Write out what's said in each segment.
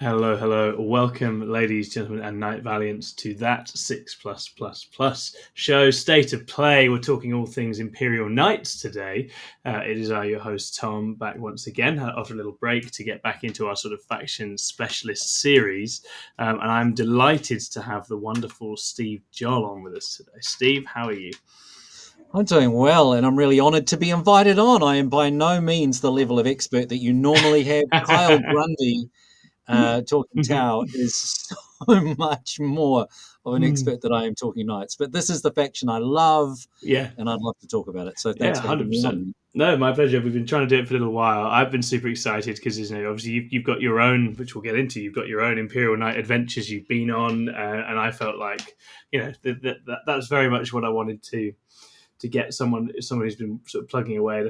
Hello, hello. Welcome, ladies, gentlemen, and Night Valiants, to that 6+++ show, State of Play. We're talking all things Imperial Knights today. It is your host, Tom, back once again after a little break to get back into our sort of faction specialist series. And I'm delighted to have the wonderful Steve Joll on with us today. Steve, how are you? I'm doing well, and I'm really honoured to be invited on. I am by no means the level of expert that you normally have. Kyle Grundy, talking Tau, is so much more of an expert than I am talking Knights. But this is the faction I love, Yeah. and I'd love to talk about it. So Yeah, thanks for having me 100%. on. No, my pleasure. We've been trying to do it for a little while. I've been super excited because, obviously you've got your own, which we'll get into. You've got your own Imperial Knight adventures you've been on, and I felt like, that's very much what I wanted to get someone who's been sort of plugging away at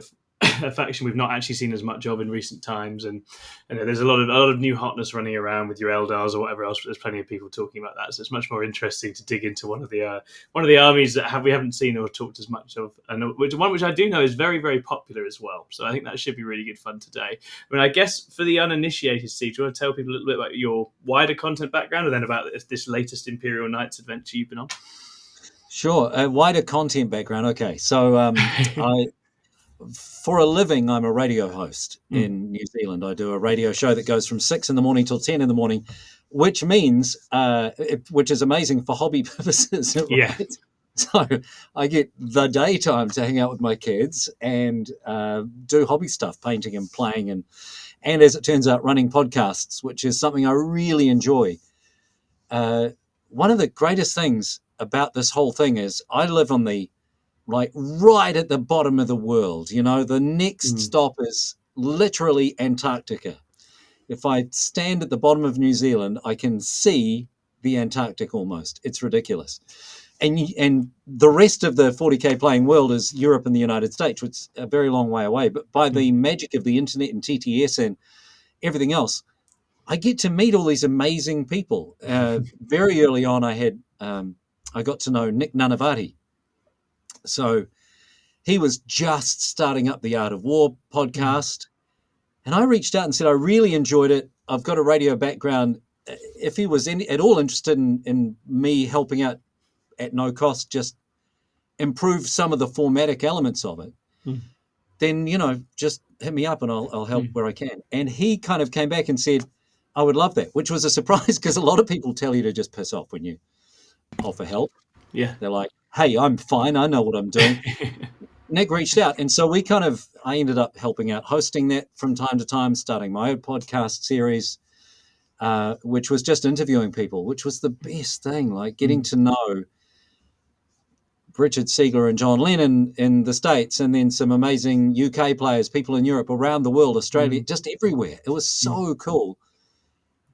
a faction we've not actually seen as much of in recent times. And there's a lot of new hotness running around with your Eldars or whatever else. But there's plenty of people talking about that, so it's much more interesting to dig into one of the armies that we haven't seen or talked as much of, and one which I do know is very, very popular as well. So I think that should be really good fun today. I mean, I guess for the uninitiated, Steve, do you want to tell people a little bit about your wider content background, and then about this latest Imperial Knights adventure you've been on? Sure, a wider content background. Okay, so for a living, I'm a radio host in New Zealand. I do a radio show that goes from 6 in the morning till 10 in the morning, which means, which is amazing for hobby purposes, Yeah. right? So I get the daytime to hang out with my kids and do hobby stuff, painting and playing, and as it turns out, running podcasts, which is something I really enjoy. One of the greatest things about this whole thing is I live on the right at the bottom of the world. You know, the next stop is literally Antarctica. If I stand at the bottom of New Zealand, I can see the Antarctic almost. It's ridiculous. And the rest of the 40K playing world is Europe and the United States, which is a very long way away. But by the magic of the internet and TTS and everything else, I get to meet all these amazing people. Very early on, I got to know Nick Nanavati. So he was just starting up the Art of War podcast. And I reached out and said, I really enjoyed it. I've got a radio background. If he was at all interested in me helping out at no cost, just improve some of the formatic elements of it, then, just hit me up and I'll help where I can. And he kind of came back and said, I would love that, which was a surprise because a lot of people tell you to just piss off when you offer help. Yeah. They're like, hey, I'm fine. I know what I'm doing. Nick reached out. And so I ended up helping out, hosting that from time to time, starting my own podcast series, which was just interviewing people, which was the best thing, like getting to know Richard Siegler and John Lennon in the States, and then some amazing UK players, people in Europe, around the world, Australia, just everywhere. It was so cool.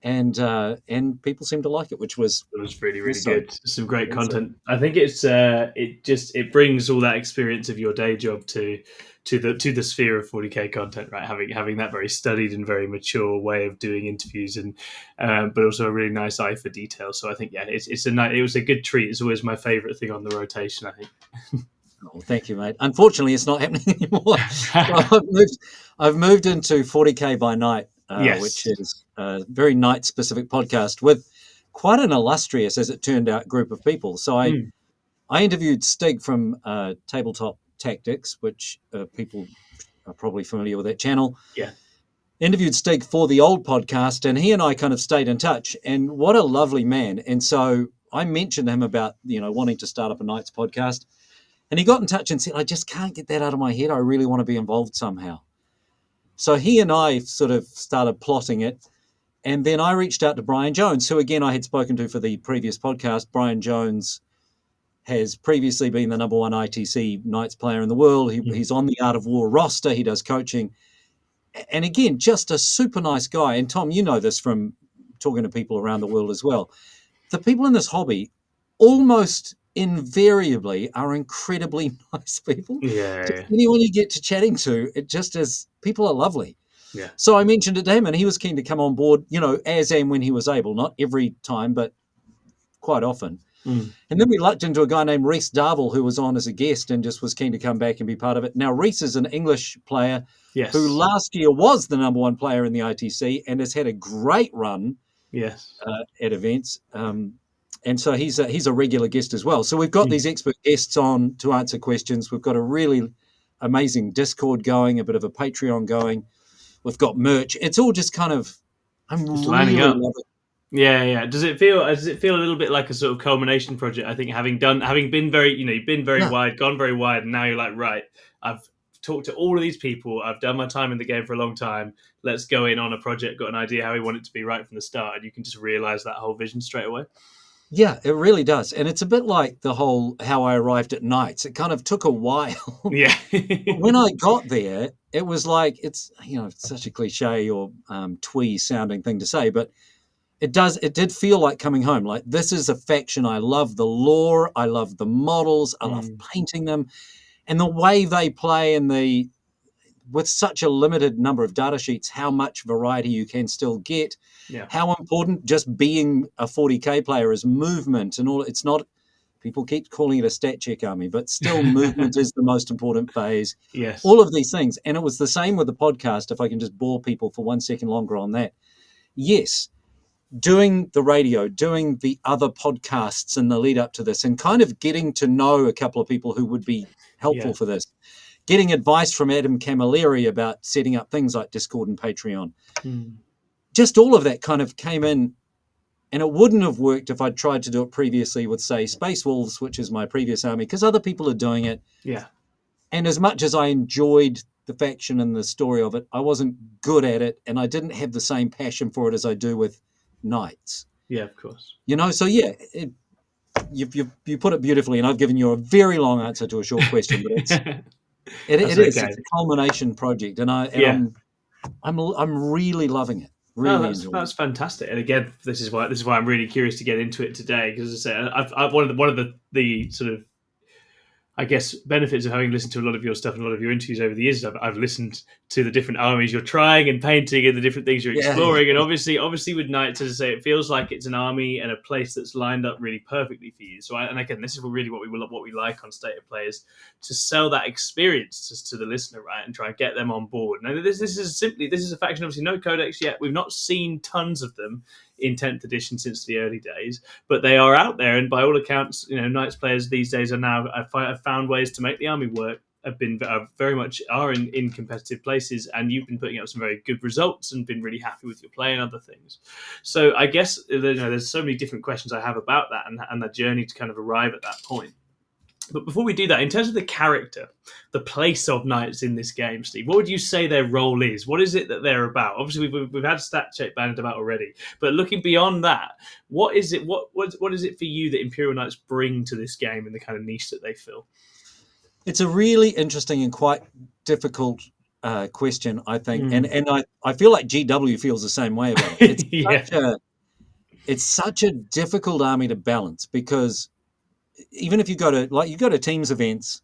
And people seem to like it, which was really, really also good. Some great content. I think it brings all that experience of your day job to the sphere of 40K content, right? Having that very studied and very mature way of doing interviews, and but also a really nice eye for detail. So I think it was a good treat. It's always my favorite thing on the rotation, I think. Oh, thank you, mate. Unfortunately, it's not happening anymore. So I've moved into 40K by Night, Yes. which is a very night-specific podcast with quite an illustrious, as it turned out, group of people. So I interviewed Stig from Tabletop Tactics, which people are probably familiar with that channel. Yeah. Interviewed Stig for the old podcast, and he and I kind of stayed in touch. And what a lovely man. And so I mentioned to him about, wanting to start up a Knights podcast. And he got in touch and said, I just can't get that out of my head. I really want to be involved somehow. So he and I sort of started plotting it. And then I reached out to Brian Jones, who, again, I had spoken to for the previous podcast. Brian Jones has previously been the number one ITC Knights player in the world. He's on the Art of War roster. He does coaching. And again, just a super nice guy. And Tom, you know this from talking to people around the world as well. The people in this hobby almost invariably are incredibly nice people. Yeah. Anyone you get to chatting to, it just is, people are lovely. Yeah. So I mentioned it to him and he was keen to come on board, as and when he was able, not every time, but quite often. And then we lucked into a guy named Reese Darville who was on as a guest and just was keen to come back and be part of it. Now, Reese is an English player who last year was the number one player in the ITC and has had a great run Yes. at events. And so he's a regular guest as well. So we've got these expert guests on to answer questions. We've got a really amazing Discord going, a bit of a Patreon going. We've got merch. It's all just kind of, Just I'm lining really up. loving. Yeah, yeah. Does it feel a little bit like a sort of culmination project? I think having been very, you've been very No, wide, gone very wide, and now you're like, right, I've talked to all of these people. I've done my time in the game for a long time. Let's go in on a project, got an idea how we want it to be right from the start, and you can just realize that whole vision straight away. yeah, it really does. And it's a bit like the whole how I arrived at Knights. It kind of took a while. Yeah. But when I got there, it was like, it's such a cliche or twee sounding thing to say, but it did feel like coming home. Like, this is a faction. I love the lore. I love the models. I love Mm, painting them. And the way they play with such a limited number of data sheets, how much variety you can still get, yeah. how important just being a 40k player is movement and all. It's not, people keep calling it a stat check army, but still movement is the most important phase. Yes. All of these things. And it was the same with the podcast, if I can just bore people for 1 second longer on that. Yes, doing the radio, doing the other podcasts in the lead up to this, and kind of getting to know a couple of people who would be helpful Yeah. for this, getting advice from Adam Camilleri about setting up things like Discord and Patreon. Mm, Just all of that kind of came in, and it wouldn't have worked if I'd tried to do it previously with, say, Space Wolves, which is my previous army, because other people are doing it. yeah. And as much as I enjoyed the faction and the story of it, I wasn't good at it, and I didn't have the same passion for it as I do with Knights. Yeah. Of course. So yeah, you put it beautifully, and I've given you a very long answer to a short question, but That's it's okay. a culmination project, and Yeah. I'm really loving it, Oh, really that's enjoying that's it. fantastic. And again, this is why I'm really curious to get into it today, because as I say, I've one of the sort of, I guess, benefits of having listened to a lot of your stuff and a lot of your interviews over the years. I've listened to the different armies you're trying and painting and the different things you're Yeah, exploring. And obviously with Knights, as I say, it feels like it's an army and a place that's lined up really perfectly for you. So, and again, this is really what we like on State of Play, is to sell that experience to the listener, right, and try and get them on board. Now, this is a faction, obviously no codex yet. We've not seen tons of them in 10th edition since the early days, but they are out there, and by all accounts, Knights players these days are now have found ways to make the army work. Have been very much are in competitive places, and you've been putting up some very good results and been really happy with your play and other things. So I guess there's so many different questions I have about that and the journey to kind of arrive at that point. But before we do that, in terms of the character, the place of Knights in this game, Steve, what would you say their role is? What is it that they're about? Obviously, we've had stat check banded about already, but looking beyond that, what is it? What is it for you that Imperial Knights bring to this game and the kind of niche that they fill? it's a really interesting and quite difficult question, I think, and Mm. I feel like GW feels the same way about it. Yeah. It's such a difficult army to balance, because even if you go to teams events,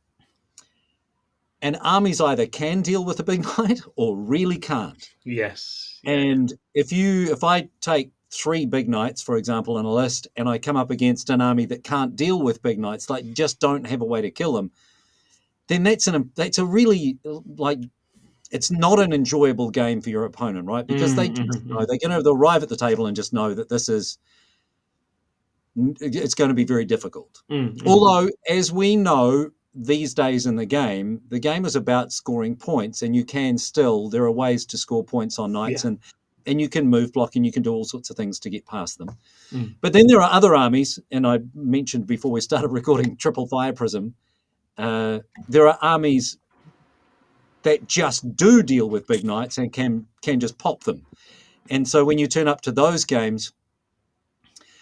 and armies either can deal with a big knight or really can't. Yes. Yeah. And if I take 3 big knights, for example, in a list, and I come up against an army that can't deal with big knights, like just don't have a way to kill them, then that's a really, like, it's not an enjoyable game for your opponent, right? Because they just know Mm-hmm. they'll arrive at the table and just know that it's going to be very difficult. Mm-hmm. Although, as we know these days in the game is about scoring points, and there are ways to score points on knights, Yeah. and you can move block, and you can do all sorts of things to get past them. Mm. But then there are other armies, and I mentioned before we started recording Triple Fire Prism. There are armies that just do deal with big knights and can just pop them. And so when you turn up to those games,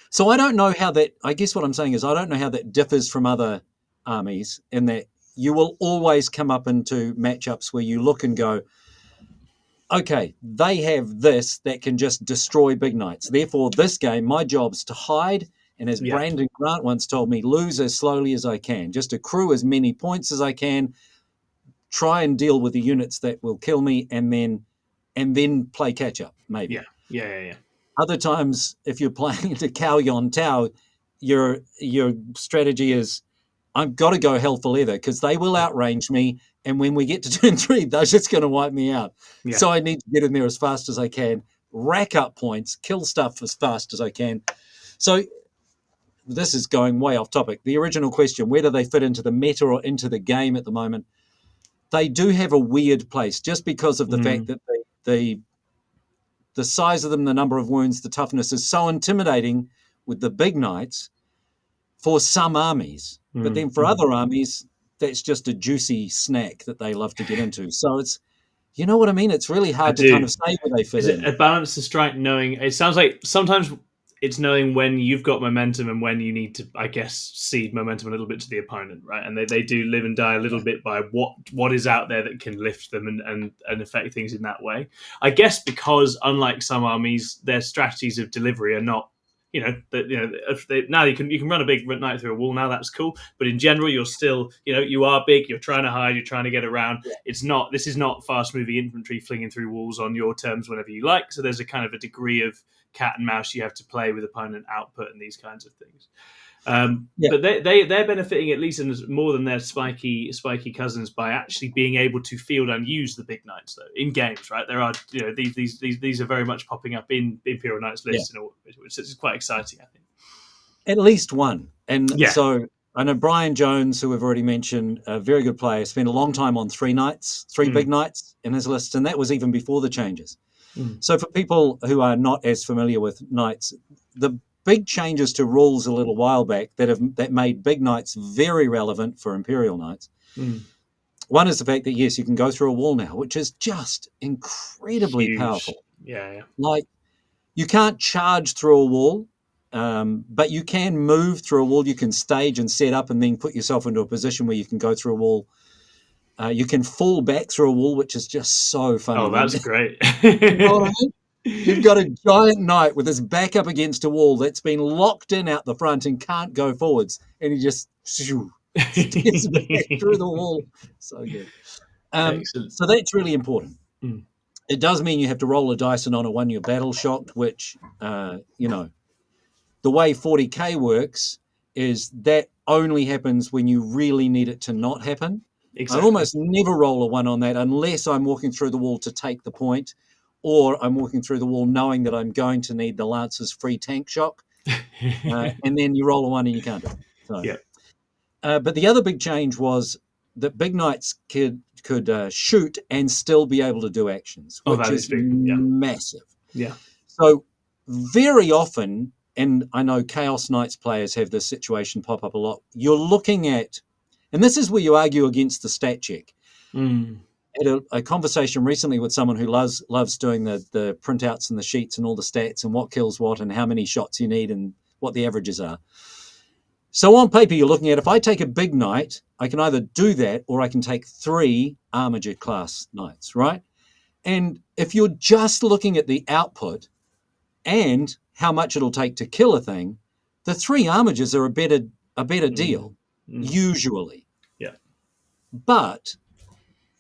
so I don't know how that. I guess what I'm saying is I don't know how that differs from other armies, in that you will always come up into matchups where you look and go, okay, they have this that can just destroy big knights. Therefore, this game, my job's to hide. And as Yeah. Brandon Grant once told me, lose as slowly as I can, just accrue as many points as I can, try and deal with the units that will kill me, and then play catch up, Yeah. maybe. Yeah. Yeah. Yeah. Other times, if you're playing into Cow Yon Tao, your strategy is, I've got to go hell for leather, because they will outrange me, and when we get to turn 3, they're just going to wipe me out. Yeah. So I need to get in there as fast as I can, rack up points, kill stuff as fast as I can. So this is going way off topic. The original question, where do they fit into the meta or into the game at the moment? They do have a weird place just because of the fact Mm, that the size of them, the number of wounds, the toughness is so intimidating with the big knights for some armies. But then for mm. other armies, that's just a juicy snack that they love to get into. So it's, you know what I mean? It's really I hard to kind of do. say where they fit Is it in. a balance to strike? Knowing it sounds like sometimes it's knowing when you've got momentum and when you need to, I guess, cede momentum a little bit to the opponent, right? And they do live and die a little bit by what is out there that can lift them and affect things in that way. I guess because unlike some armies, their strategies of delivery are not. Now you can run a big knight through a wall. Now that's cool, but in general, you're still, you are big. You're trying to hide. You're trying to get around. Yeah. It's not. This is not fast moving infantry flinging through walls on your terms whenever you like. So there's a kind of a degree of cat and mouse you have to play with opponent output and these kinds of things. Yeah. But they're benefiting at least more than their spiky cousins by actually being able to field and use the big knights though in games. Right, there are these are very much popping up in Imperial Knights Yeah. lists, and all, which is quite exciting, I think. At least one. And Yeah. so I know Brian Jones, who we've already mentioned, a very good player, spent a long time on three big Mm, knights in his list, and that was even before the changes. mm, So for people who are not as familiar with knights, the big changes to rules a little while back that made big knights very relevant for Imperial Knights. mm. One is the fact that yes, you can go through a wall now, which is just incredibly Huge. powerful. Yeah, yeah. Like you can't charge through a wall, but you can move through a wall. You can stage and set up, and then put yourself into a position where you can go through a wall. You can fall back through a wall, which is just so funny Oh, when that's great. you know what I mean. You've got a giant knight with his back up against a wall that's been locked in out the front and can't go forwards, and he just steps back through the wall. So good. Excellent. So that's really important. Mm. It does mean you have to roll a dice and on a one you're battle shocked, which the way 40k works is that only happens when you really need it to not happen. I Exactly. almost never roll a one on that unless I'm walking through the wall to take the point, or I'm walking through the wall knowing that I'm going to need the Lancer's free tank shock, and then you roll a one and you can't do it. So, Yeah. but the other big change was that big knights could shoot and still be able to do actions, Oh, which that is is big. Yeah. massive. Yeah. So very often, and I know Chaos Knights players have this situation pop up a lot, you're looking at, and this is where you argue against the stat check. Mm. I had a conversation recently with someone who loves doing the printouts and the sheets and all the stats and what kills what and how many shots you need and what the averages are. So on paper, you're looking at, if I take a big knight, I can either do that or I can take 3 armiger class knights, right? And if you're just looking at the output and how much it'll take to kill a thing, the 3 armigers are a better Mm. deal, Mm. usually. Yeah. But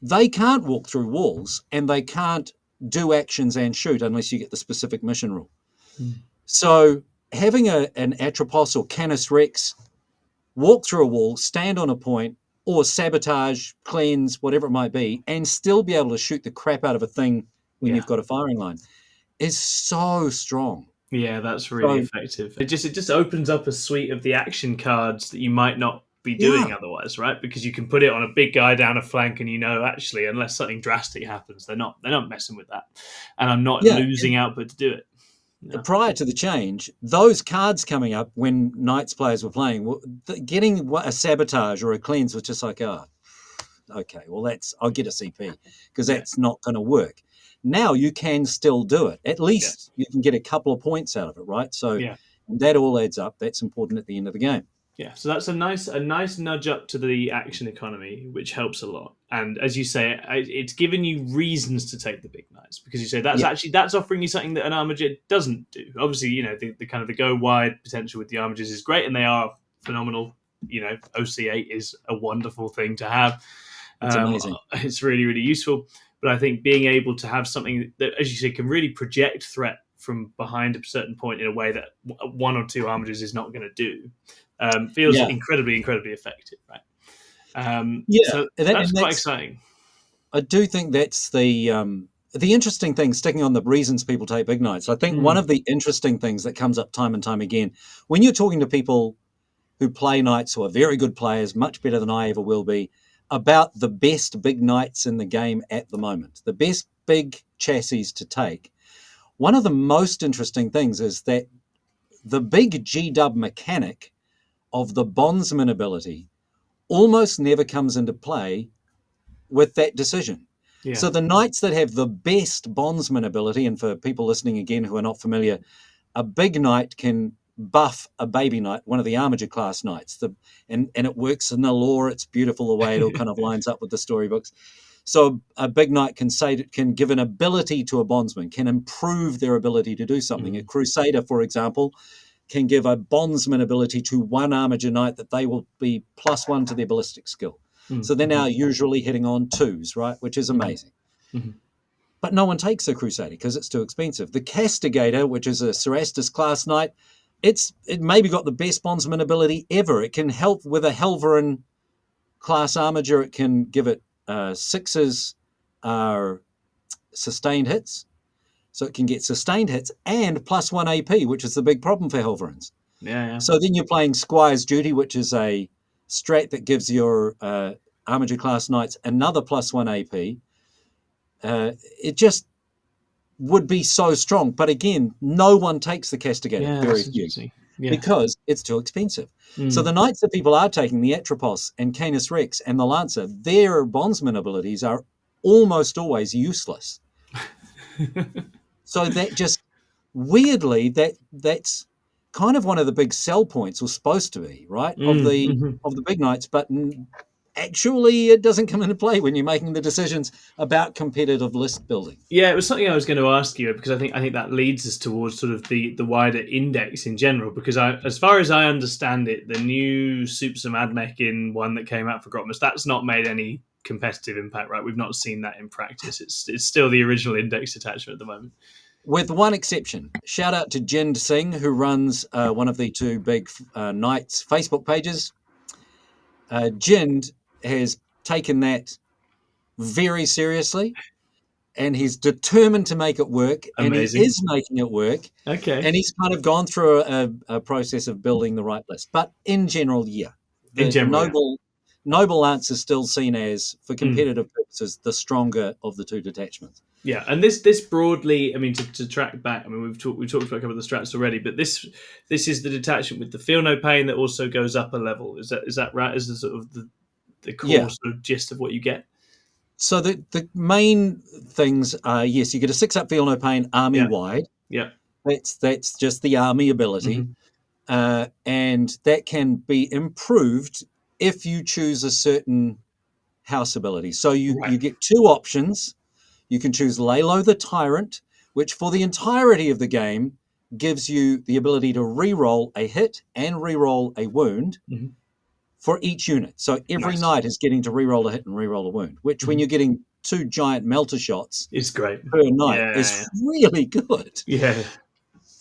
they can't walk through walls and they can't do actions and shoot unless you get the specific mission rule. Mm. So having an Atropos or Canis Rex walk through a wall, stand on a point, or sabotage, cleanse, whatever it might be, and still be able to shoot the crap out of a thing when Yeah. you've got a firing line is so strong. Yeah, that's really So effective. It just opens up a suite of the action cards that you might not be yeah, doing otherwise, right? Because you can put it on a big guy down a flank, and actually, unless something drastic happens, they're not messing with that, and I'm not yeah. losing output to do it. Yeah. Prior to the change, those cards coming up when Knights players were playing, getting a sabotage or a cleanse was just like, oh, okay, well I'll get a CP because Yeah. that's not going to work. Now you can still do it. At Yes. least you can get a couple of points out of it, right? So Yeah. that all adds up. That's important at the end of the game. Yeah, so that's a nice nudge up to the action economy, which helps a lot. And as you say, it's given you reasons to take the big knights because you say Yeah, that's offering you something that an armiger doesn't do. Obviously, the kind of the go wide potential with the armigers is great, and they are phenomenal. OC8 is a wonderful thing to have. it's amazing. It's really really useful. But I think being able to have something that, as you say, can really project threat from behind a certain point in a way that one or two armigers is not going to do feels Yeah, incredibly, incredibly effective, right? yeah, So and that's quite that's. exciting. I do think that's the The interesting thing, sticking on the reasons people take big knights, I think one Mm, of the interesting things that comes up time and time again when you're talking to people who play knights, who are very good players, much better than I ever will be, about the best big knights in the game at the moment, the best big chassis to take. One of the most interesting things is that the big G dub mechanic of the bondsman ability almost never comes into play with that decision. yeah. So the knights that have the best bondsman ability, and for people listening again who are not familiar, a big knight can buff a baby knight, one of the armiger class knights. And it works in the lore. It's beautiful the way it all kind of lines up with the storybooks. So a big knight can say can give an ability to a bondsman, can improve their ability to do something. A Mm, crusader, for example, can give a bondsman ability to one armiger knight that they will be +1 to their ballistic skill. mm, So they're mm, now usually hitting on twos, right? Which is mm, amazing. mm. But no one takes a Crusader because it's too expensive. The Castigator, which is a Cerastus class knight, it maybe got the best bondsman ability ever. It can help with a Helverin class armiger. It can give it sixes sustained hits. So it can get sustained hits and +1 AP, which is the big problem for Helverins. Yeah, yeah. So then you're playing Squire's Duty, which is a strat that gives your armiger class knights another +1 AP. It just would be so strong. But again, no one takes the Castigator, Yeah, very that's few, interesting. Yeah. because it's too expensive. So Mm. the knights that people are taking, the Atropos and Canis Rex and the Lancer, their bondsman abilities are almost always useless. So that just weirdly, that's kind of one of the big sell points, or supposed to be, right, of Mm, the mhm. of the big knights, but actually it doesn't come into play when you're making the decisions about competitive list building. Yeah, it was something I was going to ask you because I think that leads us towards sort of the wider index in general. Because as far as I understand it, the new Super Admech one that came out for Grotmus, that's not made any competitive impact, right? We've not seen that in practice. It's still the original index detachment at the moment. With one exception. Shout out to Jind Singh, who runs one of the two big Knights Facebook pages. Jind has taken that very seriously, and he's determined to make it work, and he Amazing. is making it work. Okay. And he's kind of gone through a process of building the right list. But in general, yeah, In the general, yeah. noble lance is still seen as, for Mm. competitive purposes, the stronger of the two detachments. Yeah, and this broadly, I mean, to track back, I mean, we talked about a couple of the strats already, but this is the detachment with the feel no pain that also goes up a level. Is that right? Is the sort of the core Yeah. sort of gist of what you get? So the main things are, yes, you get a 6-up feel no pain army Yeah, wide. yeah. That's just the army ability, Hmm. and that can be improved if you choose a certain house ability. So you Right. get two options. You can choose Lalo the Tyrant, which for the entirety of the game gives you the ability to re-roll a hit and re-roll a wound Hmm. for each unit. So every Nice. knight is getting to re-roll a hit and re-roll a wound, which when Hmm. you're getting two giant melter shots It's great. per night is Yeah, really good. yeah,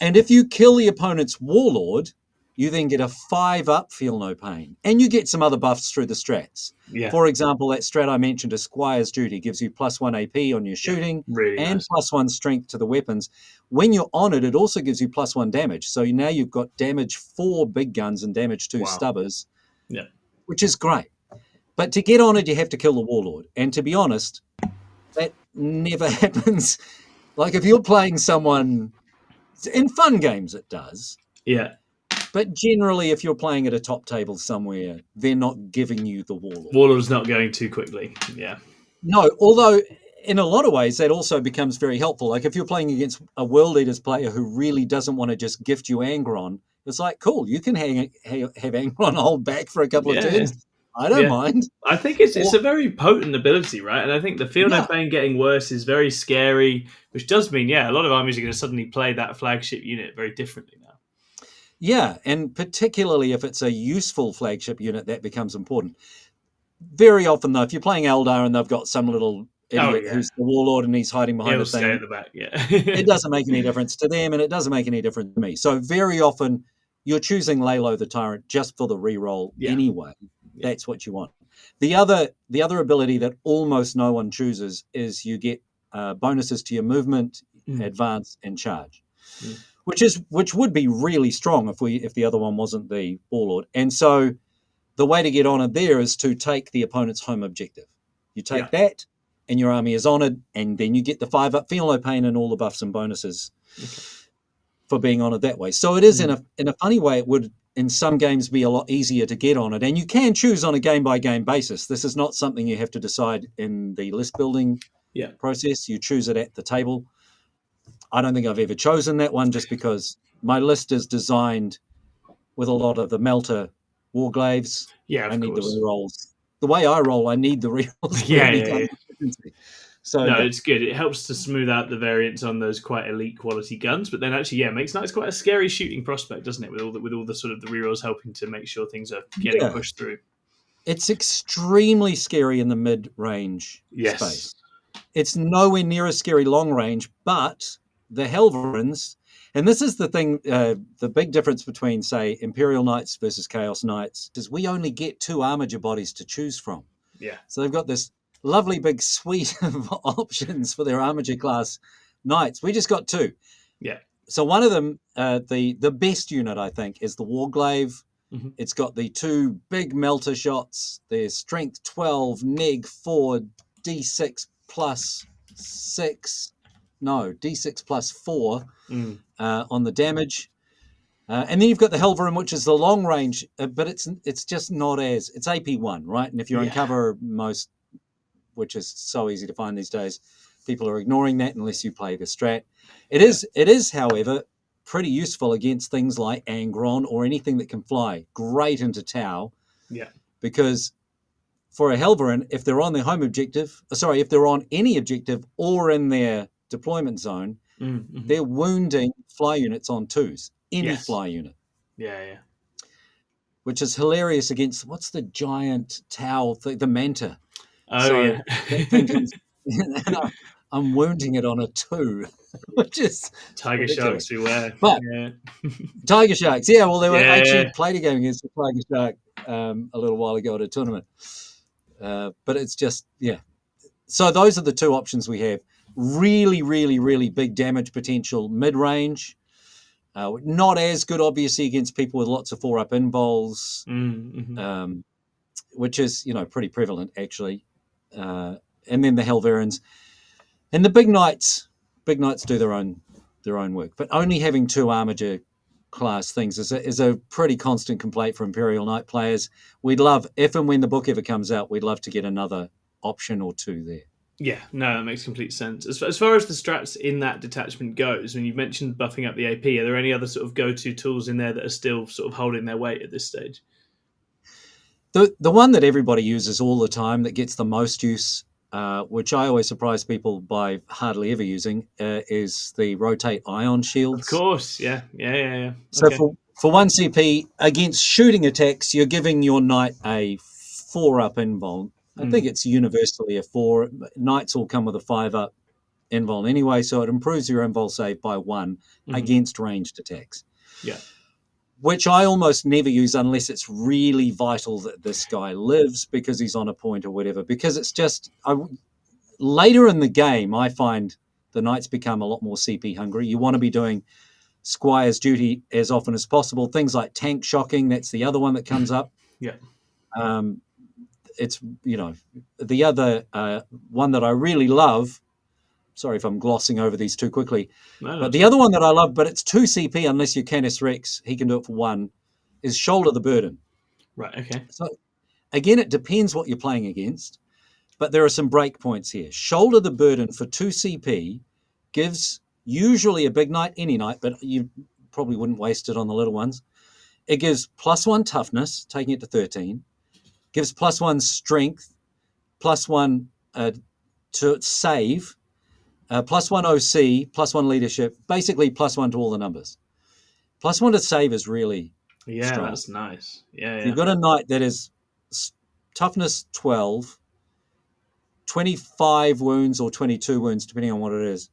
And if you kill the opponent's warlord, you then get a 5-up feel no pain. And you get some other buffs through the strats. yeah, For example, that strat I mentioned, Esquire's Duty, gives you +1 AP on your yeah. shooting Really and nice. +1 strength to the weapons. When you're on it, it also gives you +1 damage. So now you've got damage 4 big guns and damage 2 Wow. stubbers, Yeah, which is great. But to get on it, you have to kill the warlord. And to be honest, that never happens. Like if you're playing someone in fun games, it does. yeah. But generally, if you're playing at a top table somewhere, they're not giving you the warlord. Warlord's not going too quickly. Yeah, No, although in a lot of ways that also becomes very helpful. Like if you're playing against a World Eaters player who really doesn't want to just gift you Angron, it's like, cool, you can have Angron hold back for a couple of yeah, yeah, turns. I don't yeah. mind. I think it's Or, a very potent ability, right? And I think the feel no yeah, pain getting worse is very scary, which does mean, yeah, a lot of armies are going to suddenly play that flagship unit very differently now. yeah. And particularly if it's a useful flagship unit, that becomes important. Very often, though, if you're playing Eldar and they've got some little Oh idiot yeah, who's the warlord and he's hiding behind he'll a stay at thing, the back. it Yeah, doesn't make any difference to them and it doesn't make any difference to me. So very often you're choosing Lalo the Tyrant just for the reroll yeah, anyway. yeah. That's what you want. The other ability that almost no one chooses is you get bonuses to your movement, Mm. advance, and charge, Mm. which would be really strong if the other one wasn't the warlord. And so the way to get honoured there is to take the opponent's home objective. You Yeah. take that, and your army is honoured, and then you get the 5-up feel no pain and all the buffs and bonuses Okay. for being honoured that way. So it is Mm. in a funny way, it would in some games be a lot easier to get honoured, and you can choose on a game by game basis. This is not something you have to decide in the list building Yeah. process. You choose it at the table. I don't think I've ever chosen that one just because my list is designed with a lot of the melter warglaves. Yeah, I of need the course. rerolls. The way I roll, I need the rerolls for Yeah, any yeah, kind yeah. of efficiency. So No, yeah, it's good. It helps to smooth out the variants on those quite elite quality guns, but then actually, yeah, makes Knights quite a scary shooting prospect, doesn't it? With all the sort of the rerolls helping to make sure things are getting yeah, pushed through. it's extremely scary in the mid-range Yes. space. It's nowhere near as scary long range, but the Helverins, and this is the thing, the big difference between, say, Imperial Knights versus Chaos Knights, is we only get 2 armager bodies to choose from. Yeah. So they've got this lovely big suite of options for their armature class knights. We just got 2. Yeah. So one of them, the best unit, I think, is the Warglaive. Mm-hmm. It's got the 2 big melter shots. There's strength 12, neg 4, d6 plus 6. No, d6 plus 4 Mm. on the damage. And then you've got the Helverin, which is the long range, but it's just not as it's AP1, right? And if you're in Yeah. cover, most, which is so easy to find these days, people are ignoring that unless you play the strat. It is, however, pretty useful against things like Angron or anything that can fly. Great into Tau, Yeah. because for a Helverin, if they're on their home objective, if they're on any objective or in their deployment zone, Mm-hmm. they're wounding fly units on 2s, any Yes. fly unit, Yeah. Yeah. which is hilarious against what's the giant Tau, the Manta. Oh So yeah. that thing comes, and I'm wounding it on a 2, which is Tiger ridiculous. sharks beware. But Yeah. tiger sharks, yeah, well, they were actually Yeah. played a game against the tiger shark a little while ago at a tournament. But it's just, yeah. So those are the 2 options we have. Really, really, really big damage potential mid-range. Not as good, obviously, against people with lots of 4-up invols, Mm-hmm. which is, pretty prevalent, actually. And then the Helverins. And the big knights do their own work, but only having 2 armature class things is a pretty constant complaint for Imperial Knight players. We'd love, if and when the book ever comes out, we'd love to get another option or 2 there. Yeah, no, that makes complete sense. As far as the strats in that detachment goes, when you mentioned buffing up the AP, are there any other sort of go-to tools in there that are still sort of holding their weight at this stage? The one that everybody uses all the time that gets the most use, which I always surprise people by hardly ever using, is the rotate ion Of shields. course, yeah. So Okay. for 1 CP against shooting attacks, you're giving your knight a 4-up invuln. I think Mm. it's universally a 4. Knights all come with a 5-up invuln anyway, so it improves your invul save by 1 Mm-hmm. against ranged attacks, Yeah. which I almost never use unless it's really vital that this guy lives because he's on a point or whatever. Because it's just later in the game, I find the knights become a lot more CP hungry. You want to be doing squire's duty as often as possible. Things like tank shocking, that's the other one that comes up. Yeah. Um, it's, the other one that I really love. Sorry if I'm glossing over these too quickly. No, But that's the good. other one that I love, but it's 2 CP unless you're Canis Rex, he can do it for 1, is Shoulder the Burden. Right, okay. So again, it depends what you're playing against, but there are some break points here. Shoulder the Burden for 2 CP gives usually a big knight, any knight, but you probably wouldn't waste it on the little ones. It gives +1 toughness, taking it to 13, gives +1 strength, +1 to save, +1 OC, +1 leadership, basically +1 to all the numbers. +1 to save is really Yeah, strong. that's nice. If Yeah. you've got a knight that is toughness 12, 25 wounds or 22 wounds, depending on what it is,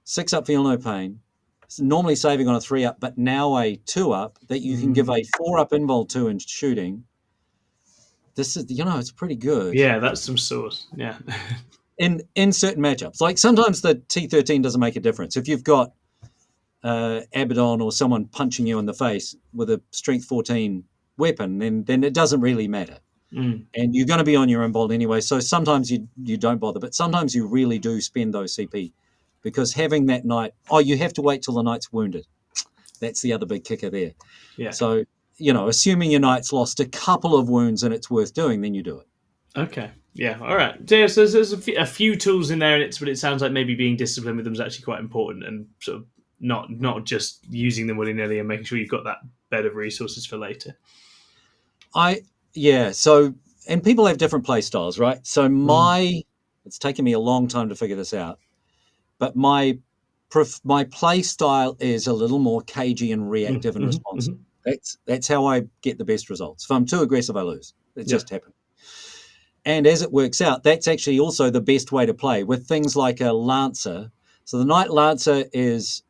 6-up feel no pain, it's normally saving on a 3-up, but now a 2-up that you can give a 4-up invul to in shooting. This is, it's pretty good. Yeah, that's some sauce. Yeah. in certain matchups. Like sometimes the T13 doesn't make a difference. If you've got Abaddon or someone punching you in the face with a strength 14 weapon, then it doesn't really matter. Mm. And you're going to be on your own bolt anyway. So sometimes you don't bother, but sometimes you really do spend those CP because having that knight, you have to wait till the knight's wounded. That's the other big kicker there. Yeah. So, assuming your knight's lost a couple of wounds and it's worth doing, then you do it. Okay. Yeah. All right. So, there's a few tools in there, but it sounds like maybe being disciplined with them is actually quite important, and sort of not just using them willy nilly and making sure you've got that bed of resources for later. So, and people have different play styles, right? So it's taken me a long time to figure this out, but my play style is a little more cagey and reactive and responsive. That's how I get the best results. If I'm too aggressive, I lose. It just happens. And as it works out, that's actually also the best way to play with things like a Lancer. So the Knight Lancer is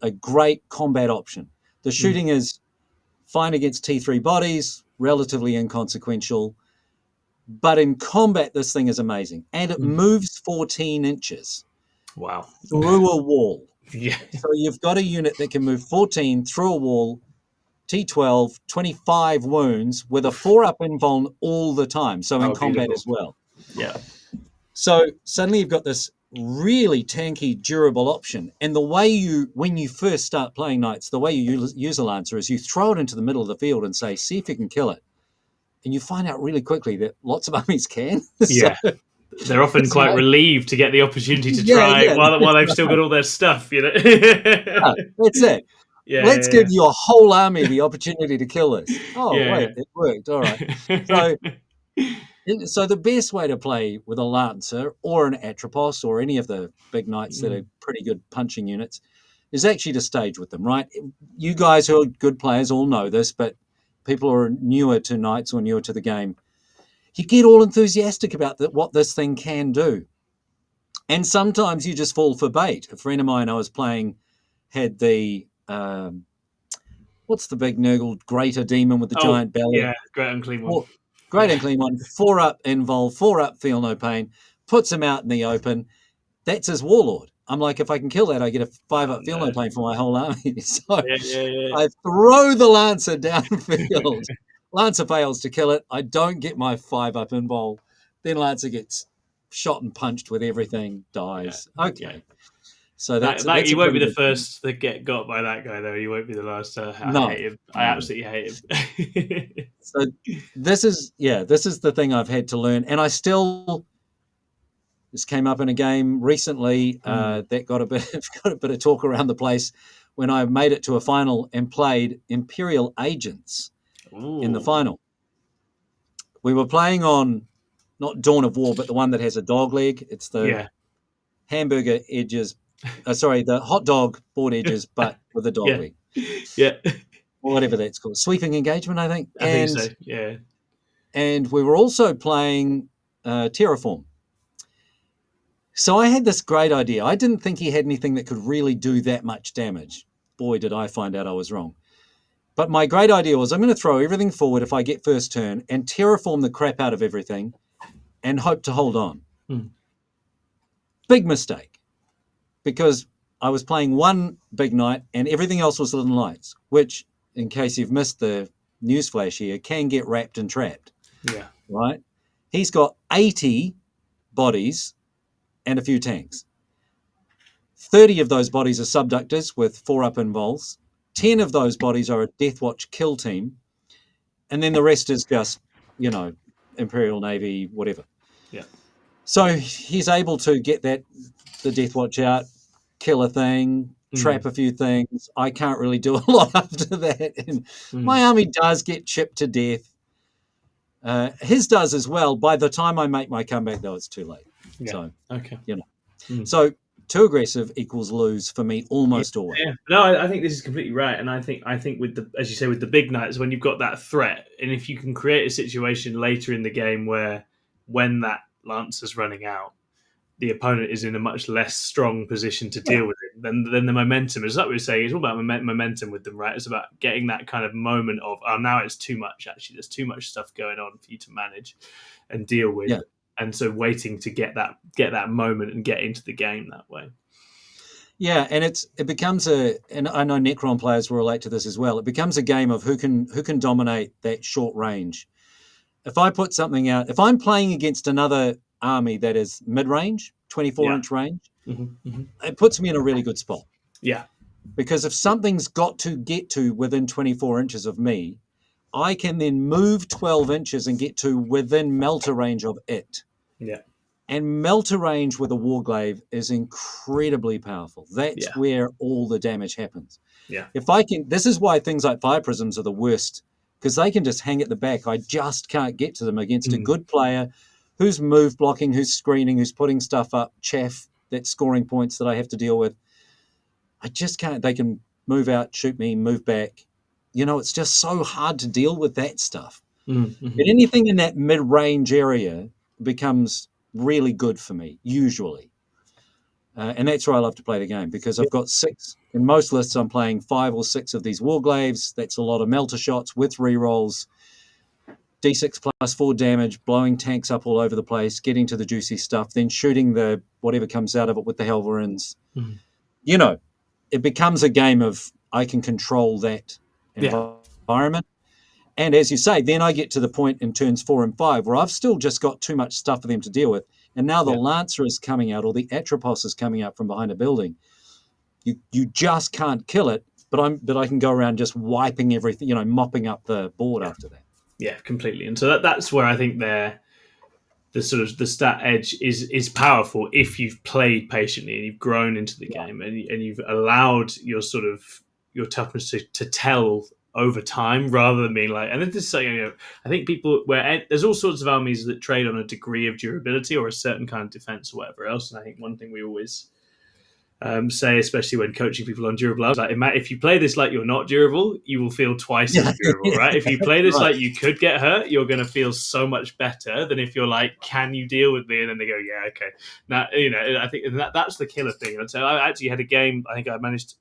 a great combat option. The shooting is fine against T3 bodies, relatively inconsequential. But in combat, this thing is amazing. And it moves 14 inches. Wow. Through a wall. Yeah. So you've got a unit that can move 14 through a wall, T12, 25 wounds with a 4-up invuln all the time. So in combat as well. Yeah. So suddenly you've got this really tanky, durable option. And the way when you first start playing Knights, the way you use a Lancer is you throw it into the middle of the field and say, see if you can kill it. And you find out really quickly that lots of armies can. Yeah. They're often quite relieved to get the opportunity to try while they've still got all their stuff, Yeah, that's it. Yeah, Let's give your whole army the opportunity to kill this. Oh, wait, it worked. All right. So the best way to play with a Lancer or an Atropos or any of the big knights that are pretty good punching units is actually to stage with them, right? You guys who are good players all know this, but people who are newer to knights or newer to the game, you get all enthusiastic about what this thing can do. And sometimes you just fall for bait. A friend of mine I was playing had the, what's the big nurgle, greater demon with the giant belly? Yeah, great unclean one. Great unclean one, 4-up invul, 4-up feel no pain, puts him out in the open. That's his warlord. I'm like, if I can kill that, I get a 5-up feel no pain for my whole army. So I throw the Lancer downfield. Lancer fails to kill it. I don't get my 5-up invul. Then Lancer gets shot and punched with everything, dies. Yeah. Okay. So that's you won't be the first to get got by that guy, though. You won't be the last. I hate him. I absolutely hate him. So this is the thing I've had to learn, and this came up in a game recently that got a bit of talk around the place when I made it to a final and played Imperial Agents in the final. We were playing on not Dawn of War, but the one that has a dog leg. It's the hamburger edges. The hot dog board edges, but with a dog leg. Yeah. Or whatever that's called. Sweeping engagement, I think. I think so, yeah. And we were also playing Terraform. So I had this great idea. I didn't think he had anything that could really do that much damage. Boy, did I find out I was wrong. But my great idea was I'm going to throw everything forward if I get first turn and terraform the crap out of everything and hope to hold on. Big mistake. Because I was playing one big knight and everything else was little knights, which, in case you've missed the newsflash here, can get wrapped and trapped. Yeah. Right? He's got 80 bodies and a few tanks. 30 of those bodies are subductors with 4-up invols. 10 of those bodies are a Deathwatch kill team. And then the rest is just, Imperial Navy, whatever. Yeah. So he's able to get the Deathwatch out, kill a thing, trap a few things. I can't really do a lot after that. And my army does get chipped to death. His does as well. By the time I make my comeback, though, it's too late. Yeah. So, okay. So too aggressive equals lose for me almost always. Yeah. No, I think this is completely right. And I think with as you say, with the big knights, when you've got that threat, and if you can create a situation later in the game where when that Lancer's running out, the opponent is in a much less strong position to deal with it, then the momentum, is like we were saying, it's all about momentum with them, right? It's about getting that kind of moment of, now it's too much, actually. There's too much stuff going on for you to manage and deal with. Yeah. and so waiting to get that moment and get into the game that way. Yeah, and it becomes and I know Necron players will relate to this as well. It becomes a game of who can dominate that short range. If I put something out, if I'm playing against another army that is mid range, 24-inch range, it puts me in a really good spot. Yeah. Because if something's got to get to within 24 inches of me, I can then move 12 inches and get to within melter range of it. Yeah. And melter range with a Warglaive is incredibly powerful. That's where all the damage happens. Yeah. This is why things like fire prisms are the worst, because they can just hang at the back. I just can't get to them against a good player who's move blocking, who's screening, who's putting stuff up, chaff, that's scoring points that I have to deal with. I just can't. They can move out, shoot me, move back. It's just so hard to deal with that stuff. And anything in that mid-range area becomes really good for me, usually. And that's where I love to play the game, because I've got 6. In most lists, I'm playing 5 or 6 of these Warglaives. That's a lot of melter shots with rerolls, D6 plus 4 damage, blowing tanks up all over the place, getting to the juicy stuff, then shooting the whatever comes out of it with the Helverins. It becomes a game of I can control that environment. And as you say, then I get to the point in turns 4 and 5 where I've still just got too much stuff for them to deal with. And now the Lancer is coming out, or the Atropos is coming out from behind a building. You just can't kill it, but I can go around just wiping everything, mopping up the board after that. Yeah, completely. And so that's where I think the sort of the stat edge is powerful if you've played patiently and you've grown into the game and you've allowed your sort of your toughness to tell over time, rather than being like, and this is something, I think people there's all sorts of armies that trade on a degree of durability or a certain kind of defense or whatever else. And I think one thing we always say, especially when coaching people on durable arms, like, if you play this like you're not durable, you will feel twice as durable, right? If you play this like you could get hurt, you're going to feel so much better than if you're like, can you deal with me? And then they go, yeah, okay. Now, I think that's the killer thing. And so I actually had a game, I think I managed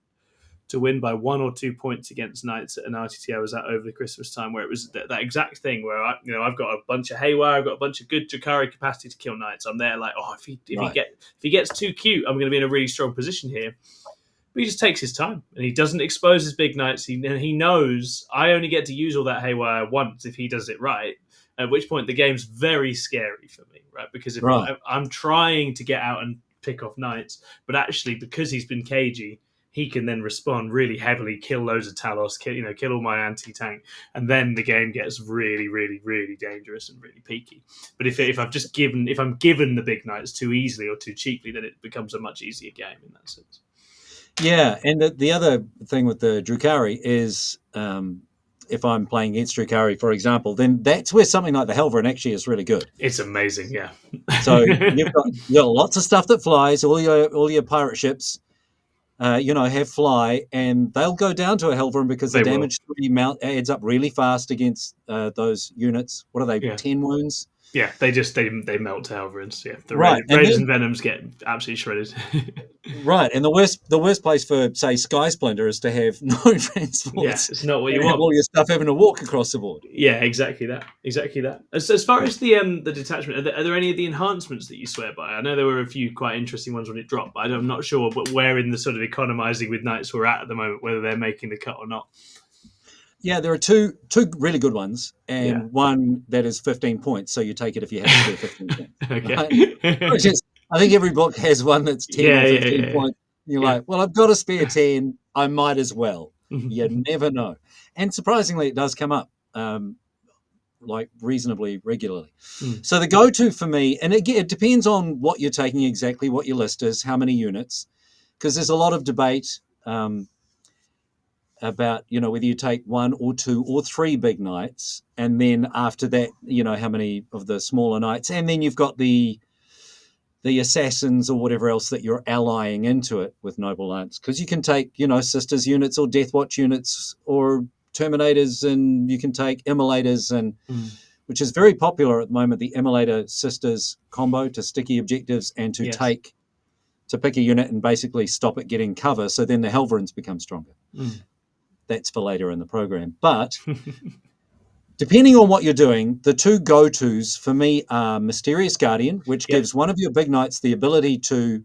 to win by 1 or 2 points against Knights at an RTT I was at over the Christmas time, where it was that exact thing where I've got a bunch of haywire, I've got a bunch of good Drakari capacity to kill Knights. I'm there like, if he gets too cute, I'm going to be in a really strong position here. But he just takes his time and he doesn't expose his big Knights. He knows I only get to use all that haywire once if he does it right. At which point the game's very scary for me, right? Because if I'm trying to get out and pick off Knights, but actually because he's been cagey, he can then respond really heavily, kill loads of Talos, kill all my anti-tank, and then the game gets really, really, really dangerous and really peaky. But if I'm given the big Knights too easily or too cheaply, then it becomes a much easier game in that sense. Yeah, and the other thing with the Drukhari is, if I'm playing against Drukhari, for example, then that's where something like the Helverin actually is really good. It's amazing, yeah. So you've got lots of stuff that flies, all your pirate ships. Have fly, and they'll go down to a Helverin because the damage adds up really fast against those units. What are they? 10 wounds. Yeah, they melt to Helverins. Yeah, the Raiders and Venoms get absolutely shredded. Right, and the worst place for, say, Sky Splinter is to have no transports. Yeah, it's not what you want. All your stuff having to walk across the board. Yeah, exactly that. As far as the detachment, are there any of the enhancements that you swear by? I know there were a few quite interesting ones when it dropped, but I'm not sure where in the sort of economizing with Knights we're at the moment, whether they're making the cut or not. Yeah, there are two really good ones, and one that is 15 points, so you take it if you have to do 15 points. Okay. Right? Which is, I think every book has one that's 10 or 15 points. You're like, well, I've got a spare 10, I might as well. You never know. And surprisingly, it does come up like reasonably regularly. So the go-to for me, and again, it depends on what you're taking exactly, what your list is, how many units, because there's a lot of debate about, whether you take 1 or 2 or 3 big Knights, and then after that, how many of the smaller Knights, and then you've got the assassins or whatever else that you're allying into it with Noble Knights, because you can take, Sisters units or Death Watch units or Terminators, and you can take Immolators, and which is very popular at the moment, the Immolator Sisters combo to sticky objectives and to pick a unit and basically stop it getting cover, so then the Helverins become stronger. That's for later in the program. But Depending on what you're doing, the two go-tos for me are Mysterious Guardian, which Yep, gives one of your big knights the ability to,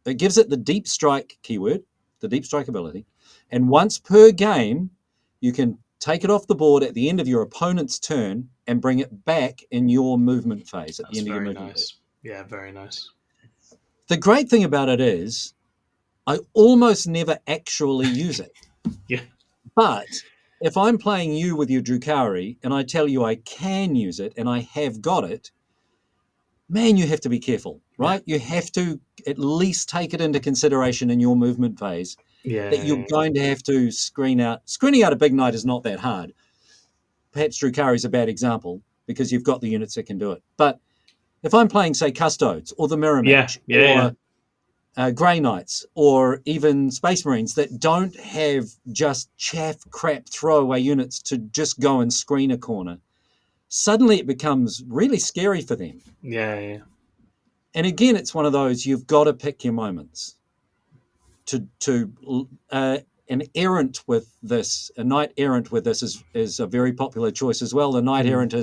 it gives it the deep strike keyword, the deep strike ability. And once per game, you can take it off the board at the end of your opponent's turn and bring it back in your movement phase, at the that's end of your very movement phase. nice. Yeah, very nice. The great thing about it is I almost never actually use it. Yeah, But if I'm playing you with your Drukari and I tell you I can use it and I have got it, man, you have to be careful, yeah, right? You have to at least take it into consideration in your movement phase that you're yeah, going to have to screen out. Screening out a big knight is not that hard. Perhaps Drukari is a bad example because you've got the units that can do it. But if I'm playing, say, Custodes or the Mirror yeah, Match yeah, yeah, or Grey Knights or even Space Marines that don't have just chaff, crap, throwaway units to just go and screen a corner, suddenly it becomes really scary for them. yeah, yeah. And again, it's one of those you've got to pick your moments. An errant with this, a knight errant with this is a very popular choice as well. The knight Mm. errant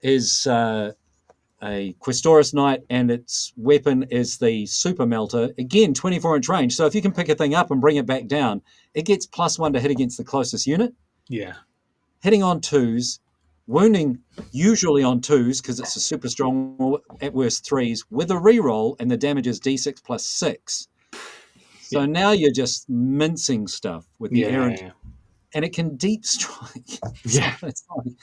is a Questoris knight, and its weapon is the super melter. Again, 24-inch range. So if you can pick a thing up and bring it back down, it gets +1 to hit against the closest unit. Yeah, Hitting on twos, wounding usually on twos because it's a super strong, at worst threes, with a reroll, and the damage is d6 +6. yeah, So now you're just mincing stuff with the errant, yeah, and it can deep strike. So yeah, it's like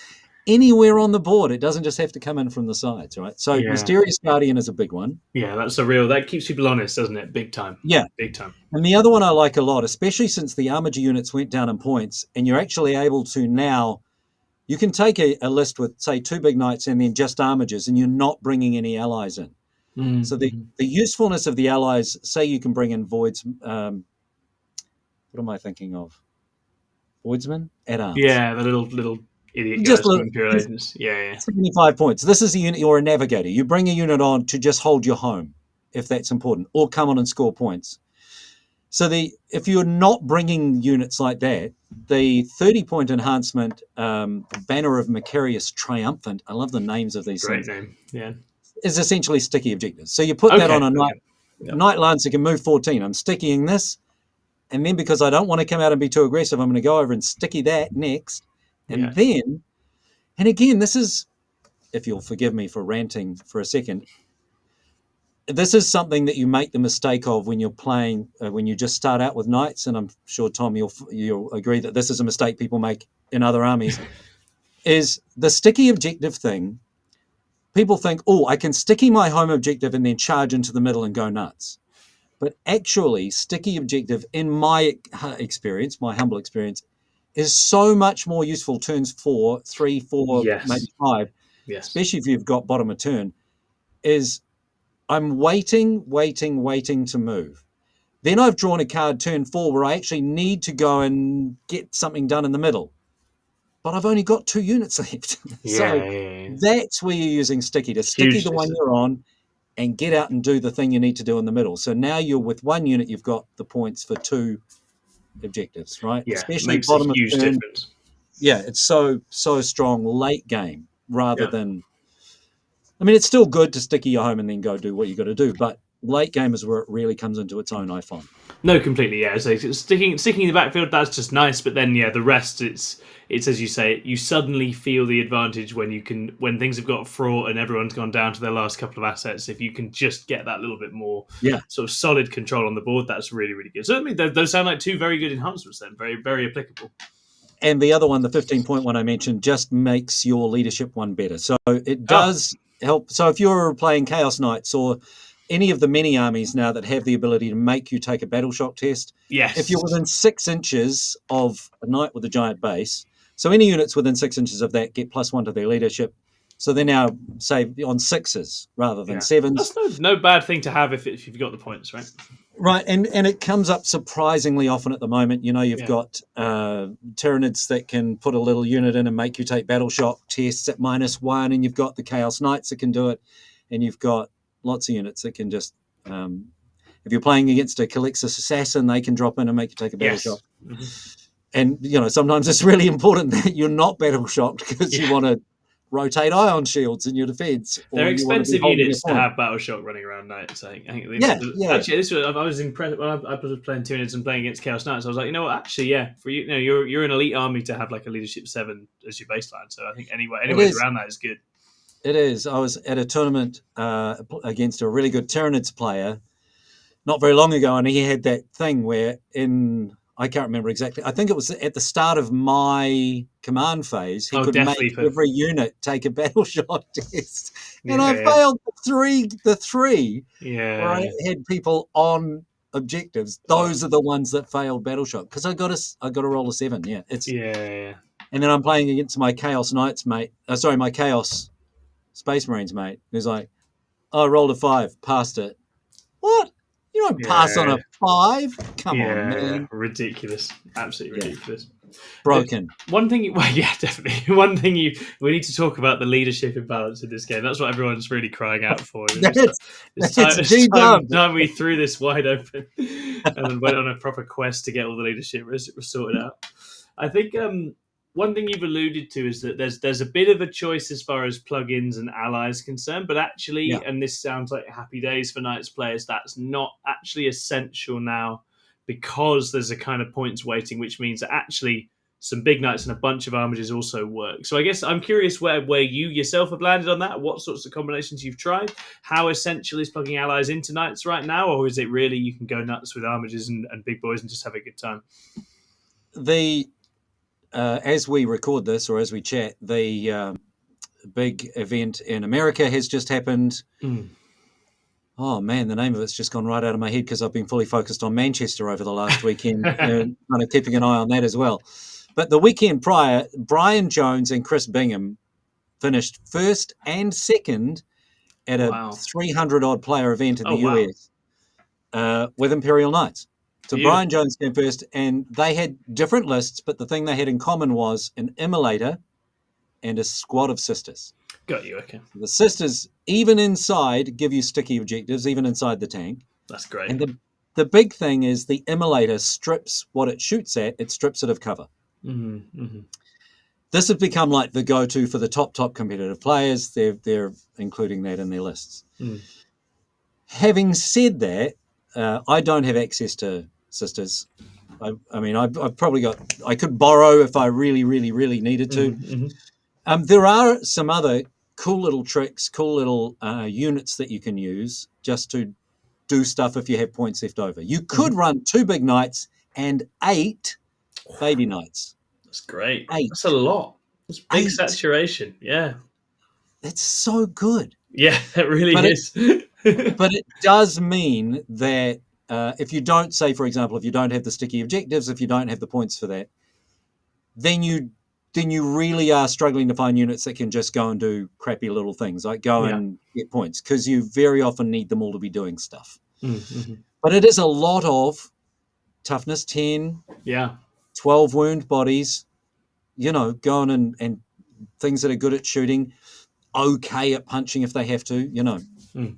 anywhere on the board. It doesn't just have to come in from the sides, right? So yeah, Mysterious Guardian is a big one. yeah. That's a real. That keeps people honest, doesn't it? Big time. Yeah. Big time. And the other one I like a lot, especially since the Armiger units went down in points, and you're actually able to now, you can take a list with, say, two big knights and then just Armigers, and you're not bringing any allies in. So Mm-hmm. the usefulness of the allies, say you can bring in Voids, what am I thinking of? Voidsmen at arms. Yeah, the little idiot Just, guys from Imperial just Agents. Yeah, yeah, 75 points. This is a unit or a navigator. You bring a unit on to just hold your home, if that's important, or come on and score points. So if you're not bringing units like that, the 30-point enhancement, Banner of Macarius Triumphant, I love the names of these great things, name. Yeah. is essentially sticky objectives. So you put that on Okay. a Okay. Yeah. Knight Lancer can move 14. I'm stickying this, and then because I don't want to come out and be too aggressive, I'm going to go over and sticky that next. Yeah. And then, and again, this is, if you'll forgive me for ranting for a second, this is something that you make the mistake of when you're playing, when you just start out with knights, and I'm sure, Tom, you'll agree that this is a mistake people make in other armies, is the sticky objective thing. People think, oh, I can sticky my home objective and then charge into the middle and go nuts. But actually, sticky objective, in my experience, my humble experience, is so much more useful turns 4, 3, 4, maybe Yes. 5, Yes. especially if you've got bottom of turn, is I'm waiting to move. Then I've drawn a card turn 4 where I actually need to go and get something done in the middle. But I've only got 2 units left. Yeah. So Yeah, yeah. that's where you're using sticky, to sticky the Hugely one so. you're on and get out and do the thing you need to do in the middle. So now you're with 1 unit, you've got the points for 2 objectives, right? Yeah, Especially makes a bottom of huge turn. difference. Yeah, it's so strong late game rather Yeah. than, I mean, it's still good to sticky your home and then go do what you got to do, but late game is where it really comes into its own, I find. No, completely. Yeah. So sticking in the backfield, that's just nice. But then, yeah, the rest, it's as you say, you suddenly feel the advantage when things have got fraught and everyone's gone down to their last couple of assets. If you can just get that little bit more Yeah. sort of solid control on the board, that's really, really good. So I mean, those sound like two very good enhancements. Then very, very applicable. And the other one, the 15-point one I mentioned, just makes your leadership one better. So it Oh, does help. So if you're playing Chaos Knights or any of the many armies now that have the ability to make you take a battle shock test, if you're yes. within 6 inches of a knight with a giant base, so any units within 6 inches of that get +1 to their leadership. So they're now, say, on sixes rather than Yeah, sevens. that's no bad thing to have if you've got the points, right? Right, and it comes up surprisingly often at the moment. You've Yeah. got Tyranids that can put a little unit in and make you take battle shock tests at -1, and you've got the Chaos Knights that can do it, and you've got lots of units that can just, if you're playing against a Calixus Assassin, they can drop in and make you take a battle Yes. shock. Mm-hmm. And sometimes it's really important that you're not battle shocked because you Yeah. want to rotate ion shields in your defense, They're or you want to be expensive holding your units to point. have Battle Shock running around Knights. I think Yeah, yeah, actually I was impressed when I was playing Tyranids and playing against Chaos Knights. I was like, you know what? Actually, yeah, for you, you're an elite army to have like a leadership 7 as your baseline. So I think it anyways is. around that is good. It is. I was at a tournament against a really good Tyranids player not very long ago, and he had that thing where I can't remember exactly. I think it was at the start of my command phase. He Oh, could Death make Leaper. every unit take a battle shock test, and I Yeah, failed the three where I yeah, had people on objectives. Those are the ones that failed battle shock because I got to roll a 7. Yeah, yeah. and then I'm playing against my Chaos Knights mate. My Chaos Space Marines mate, who's like, oh, I rolled a 5, passed it. What? You don't pass on Yeah, a 5? Come on, yeah, man. ridiculous, absolutely Yeah, ridiculous. broken. One thing, well, yeah, definitely. One thing we need to talk about the leadership imbalance in this game. That's what everyone's really crying out for. That's It's that's time, G dub. time we threw this wide open and then went on a proper quest to get all the leadership sorted out. I think one thing you've alluded to is that there's a bit of a choice as far as plugins and allies concerned, but actually, Yeah, and this sounds like happy days for Knights players, that's not actually essential now because there's a kind of points weighting, which means that actually some big knights and a bunch of armages also work. So I guess I'm curious where you yourself have landed on that, what sorts of combinations you've tried, how essential is plugging allies into knights right now, or is it really you can go nuts with armages and big boys and just have a good time? the as we record this or as we chat, the big event in America has just happened. Mm. Oh man, the name of it's just gone right out of my head because I've been fully focused on Manchester over the last weekend, and kind of keeping an eye on that as well. But the weekend prior, Brian Jones and Chris Bingham finished first and second at a Wow. 300 odd player event in Oh, the wow. US with Imperial Knights. So Brian Beautiful. Jones came first, and they had different lists, but the thing they had in common was an immolator and a squad of sisters. Got you. Okay. The sisters, even inside, give you sticky objectives, even inside the tank. That's great. And the big thing is the immolator strips what it shoots at, it strips it of cover. Mm-hmm. Mm-hmm. This has become like the go-to for the top competitive players. They're including that in their lists. Mm. Having said that, I don't have access to sisters. I mean, I've probably got. I could borrow if I really, really, really needed to. Mm-hmm. Mm-hmm. There are some other cool little tricks, cool little units that you can use just to do stuff if you have points left over. You could Mm-hmm. run 2 big knights and 8 baby knights. That's great. That's a 8. lot. That's big 8. saturation. Yeah. That's so good. Yeah, it really But it is. but it does mean that if you don't, say for example, if you don't have the sticky objectives, if you don't have the points for that, then you really are struggling to find units that can just go and do crappy little things like go Yeah. and get points because you very often need them all to be doing stuff. Mm-hmm. But it is a lot of toughness 10, Yeah. 12 wound bodies, going and things that are good at shooting, okay at punching if they have to. Mm.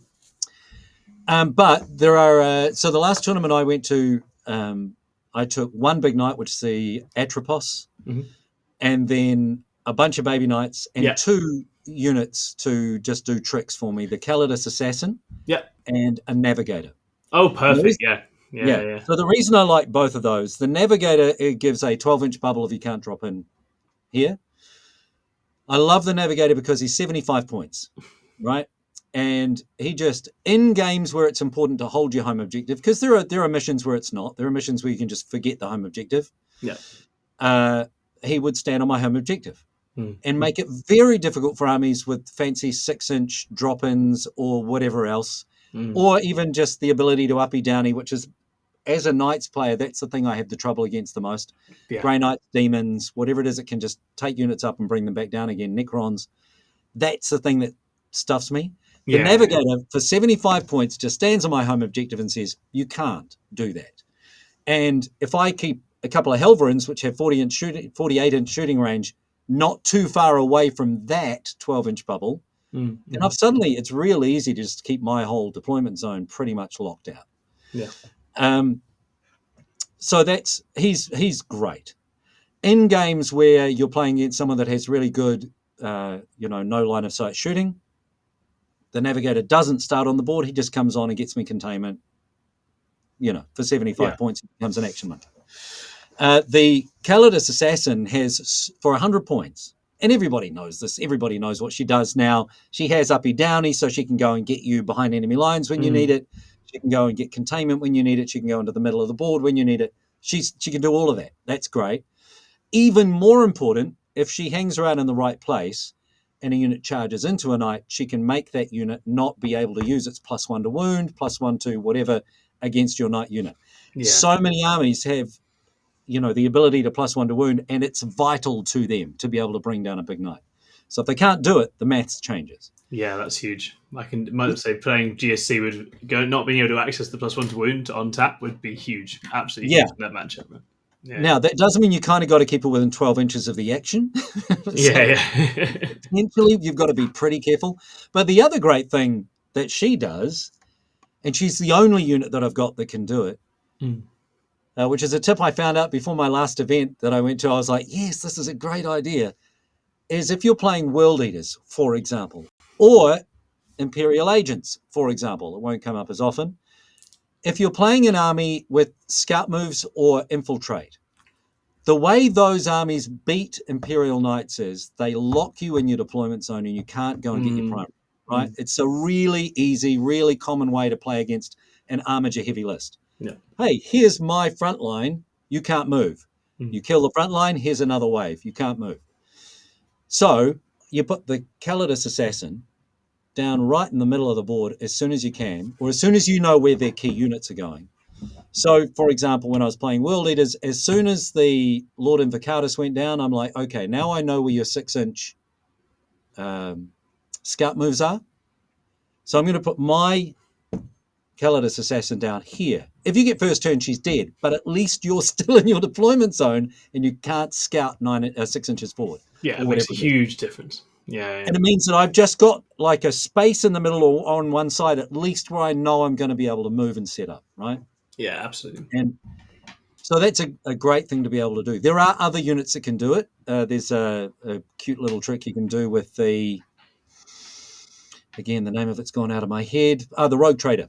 But there are so the last tournament I went to, I took 1 big knight, which is the Atropos, Mm-hmm. and then a bunch of baby knights and Yeah. 2 units to just do tricks for me: the Calidus Assassin Yeah. and a Navigator. Oh, And the perfect. reason, Yeah. Yeah. yeah. Yeah. So the reason I like both of those, the Navigator, it gives a 12-inch bubble if you can't drop in here. I love the Navigator because he's 75 points, right? And he just, in games where it's important to hold your home objective, because there are missions where it's not. There are missions where you can just forget the home objective. Yeah. He would stand on my home objective and Mm-hmm. make it very difficult for armies with fancy 6-inch drop-ins or whatever else, Mm. or even just the ability to uppy downy, which is, as a Knights player, that's the thing I have the trouble against the most. Yeah. Grey Knights, Demons, whatever it is, it can just take units up and bring them back down again. Necrons, that's the thing that stuffs me. The Yeah. Navigator, for 75 points, just stands on my home objective and says, you can't do that. And if I keep a couple of Helverins, which have 48-inch shooting range, not too far away from that 12-inch bubble, then Mm-hmm. it's real easy to just keep my whole deployment zone pretty much locked out. Yeah. So he's great. In games where you're playing against someone that has really good, no line of sight shooting, the navigator doesn't start on the board. He just comes on and gets me containment. For 75 points, it becomes an action marker. The Calidus Assassin has, for 100 points, and everybody knows this, everybody knows what she does now. She has uppy downy, so she can go and get you behind enemy lines when you need it. She can go and get containment when you need it. She can go into the middle of the board when you need it. She can do all of that. That's great. Even more important, if she hangs around in the right place and a unit charges into a knight, she can make that unit not be able to use its +1 to wound, +1 to whatever against your knight unit. Yeah. So many armies have the ability to +1 to wound, and it's vital to them to be able to bring down a big knight. So if they can't do it, the maths changes. Yeah, that's huge. Might say playing GSC would go, not being able to access the +1 to wound on tap would be huge. Absolutely huge in that matchup. Yeah. Now, that doesn't mean you kind of got to keep it within 12 inches of the action. Potentially, you've got to be pretty careful. But the other great thing that she does, and she's the only unit that I've got that can do it, which is a tip I found out before my last event that I went to. I was like, yes, this is a great idea, is if you're playing World Eaters, for example, or Imperial Agents, for example, it won't come up as often. If you're playing an army with scout moves or infiltrate, the way those armies beat Imperial Knights is they lock you in your deployment zone and you can't go and get your primary, right? It's a really easy, really common way to play against an armature-heavy list. Yeah. Hey, here's my front line. You can't move. You kill the front line, here's another wave. You can't move. So you put the Calidus Assassin down right in the middle of the board as soon as you can, or as soon as you know where their key units are going. So, for example, when I was playing World Eaters, as soon as the Lord Invocatus went down, I'm like, okay, now I know where your 6-inch scout moves are. So I'm going to put my Calidus Assassin down here. If you get first turn, she's dead, but at least you're still in your deployment zone and you can't scout 6 inches forward. Yeah, it makes a huge difference. Yeah. And it means that I've just got like a space in the middle or on one side, at least where I know I'm going to be able to move and set up, right? Yeah, absolutely. And so that's a great thing to be able to do. There are other units that can do it. There's a cute little trick you can do with the name of it's gone out of my head. The Rogue Trader.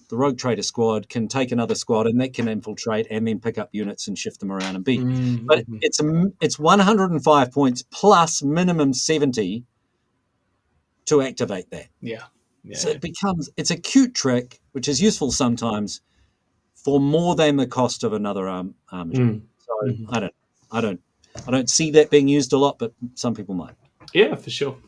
The Rogue Trader squad can take another squad and that can infiltrate and then pick up units and shift them around and beat. But it's 105 points plus minimum 70 to activate that. Yeah. So it's a cute trick, which is useful sometimes for more than the cost of another armature. So I don't see that being used a lot, but some people might. Yeah, for sure.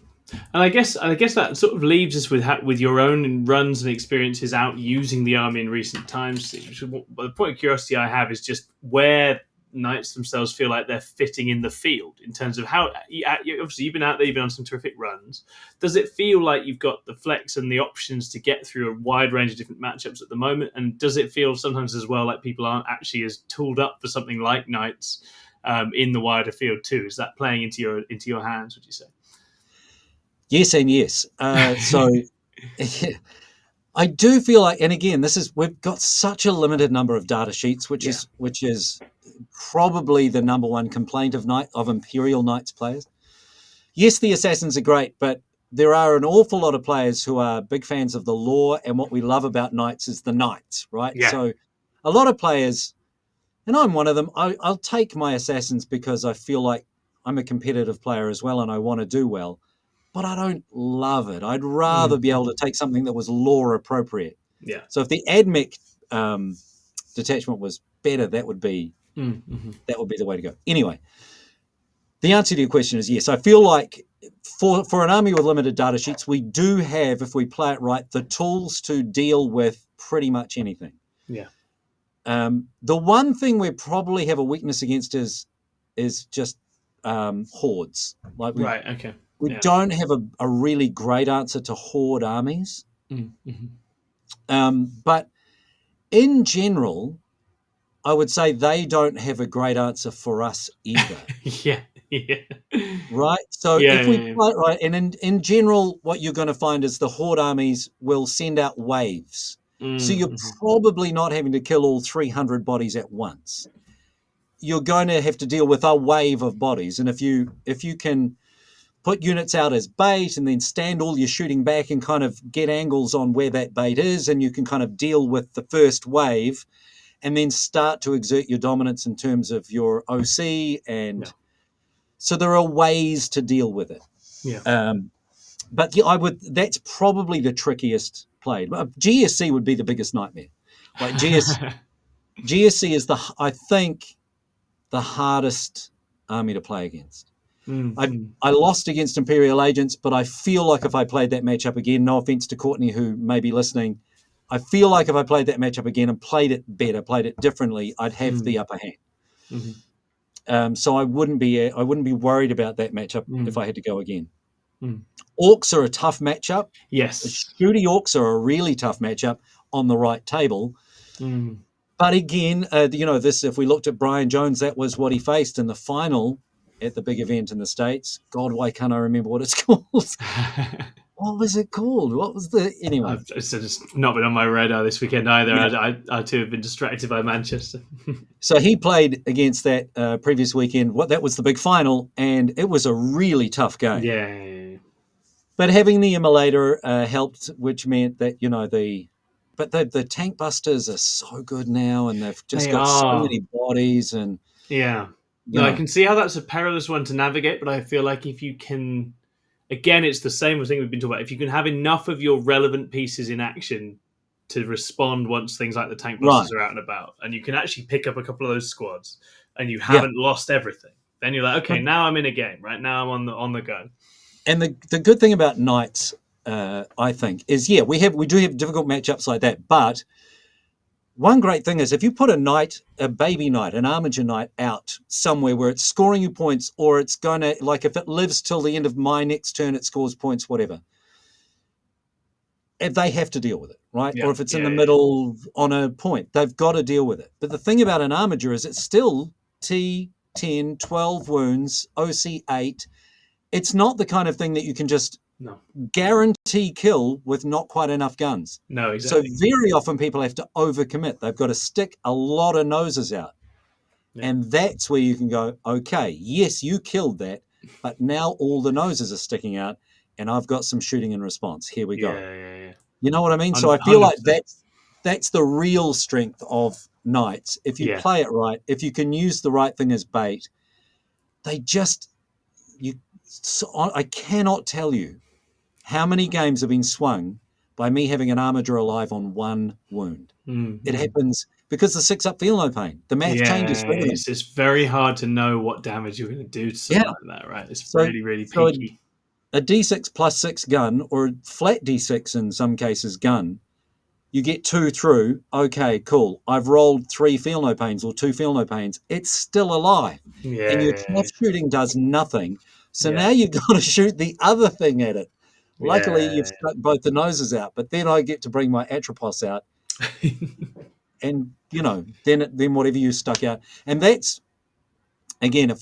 And I guess that sort of leaves us with your own runs and experiences out using the army in recent times. The point of curiosity I have is just where knights themselves feel like they're fitting in the field in terms of how. Obviously, you've been out there, you've been on some terrific runs. Does it feel like you've got the flex and the options to get through a wide range of different matchups at the moment? And does it feel sometimes as well like people aren't actually as tooled up for something like knights in the wider field too? Is that playing into your hands? Would you say? Yes and yes. So I do feel like, and again, we've got such a limited number of data sheets, which is probably the number one complaint of Imperial Knights players. Yes, the assassins are great, but there are an awful lot of players who are big fans of the lore, and what we love about knights is the knights, right? Yeah. So a lot of players, and I'm one of them, I'll take my assassins because I feel like I'm a competitive player as well and I want to do well. But I don't love it. I'd rather be able to take something that was lore appropriate. Yeah. So if the AdMech detachment was better, that would be the way to go. Anyway, the answer to your question is yes. I feel like for an army with limited data sheets, we do have, if we play it right, the tools to deal with pretty much anything. Yeah. The one thing we probably have a weakness against is just hordes. Right. Okay. We don't have a really great answer to horde armies. But in general, I would say they don't have a great answer for us either. Yeah. Right? So if we play it right, and in general, what you're going to find is the horde armies will send out waves. So you're probably not having to kill all 300 bodies at once. you're going to have to deal with a wave of bodies. And if you can put units out as bait and then stand all your shooting back and kind of get angles on where that bait is, and you can kind of deal with the first wave and then start to exert your dominance in terms of your OC. And so there are ways to deal with it. Yeah. But yeah, that's probably the trickiest played. GSC would be the biggest nightmare. Like GSC is I think the hardest army to play against. I lost against Imperial Agents, but I feel like if I played that matchup again, no offense to Courtney who may be listening, I feel like if I played that matchup again and played it better, played it differently, I'd have the upper hand. So I wouldn't be worried about that matchup if I had to go again. Orcs are a tough matchup. Yes. Shooty orcs are a really tough matchup on the right table. But again, if we looked at Brian Jones, that was what he faced in the final at the big event in the States. God, why can't I remember what it's called? What was it called? What was anyway? It's not been on my radar this weekend either. Yeah. I too have been distracted by Manchester. So he played against that previous weekend. That was the big final, and it was a really tough game. Yeah. But having the immolator helped, which meant that the tank busters are so good now, and they've just got so many bodies, and I can see how that's a perilous one to navigate. But I feel like if you can, again, it's the same thing we've been talking about. If you can have enough of your relevant pieces in action to respond once things like the tank busters are out and about, and you can actually pick up a couple of those squads, and you haven't lost everything, then you're like, okay, now I'm in a game. Right now I'm on the go. And the good thing about Knights, I think, is we do have difficult matchups like that. But one great thing is if you put a baby knight, an armiger knight out somewhere where it's scoring you points, or it's going to, like if it lives till the end of my next turn, it scores points, whatever. If they have to deal with it, right? Or if it's in the middle on a point, they've got to deal with it. But the thing about an armiger is it's still T10, 12 wounds, OC 8. It's not the kind of thing that you can just guarantee kill with not quite enough guns. No, exactly. So very often people have to overcommit. They've got to stick a lot of noses out. Yeah. And that's where you can go, okay, yes, you killed that, but now all the noses are sticking out, and I've got some shooting in response. Here we go. Yeah. You know what I mean? So I feel 100%. Like that's the real strength of Knights. If you play it right, if you can use the right thing as bait, So I cannot tell you how many games have been swung by me having an armiger alive on one wound. It happens because the 6-up feel no pain. The math changes. It's very hard to know what damage you're going to do to something like that, right? It's really, really peaky. A D6 plus 6 gun, or a flat D6 in some cases gun, you get 2 through. Okay, cool. I've rolled 3 feel no pains or 2 feel no pains. It's still alive. And your tough shooting does nothing. So now you've got to shoot the other thing at it. Luckily, you've stuck both the noses out, but then I get to bring my Atropos out, and then whatever you stuck out, and that's again,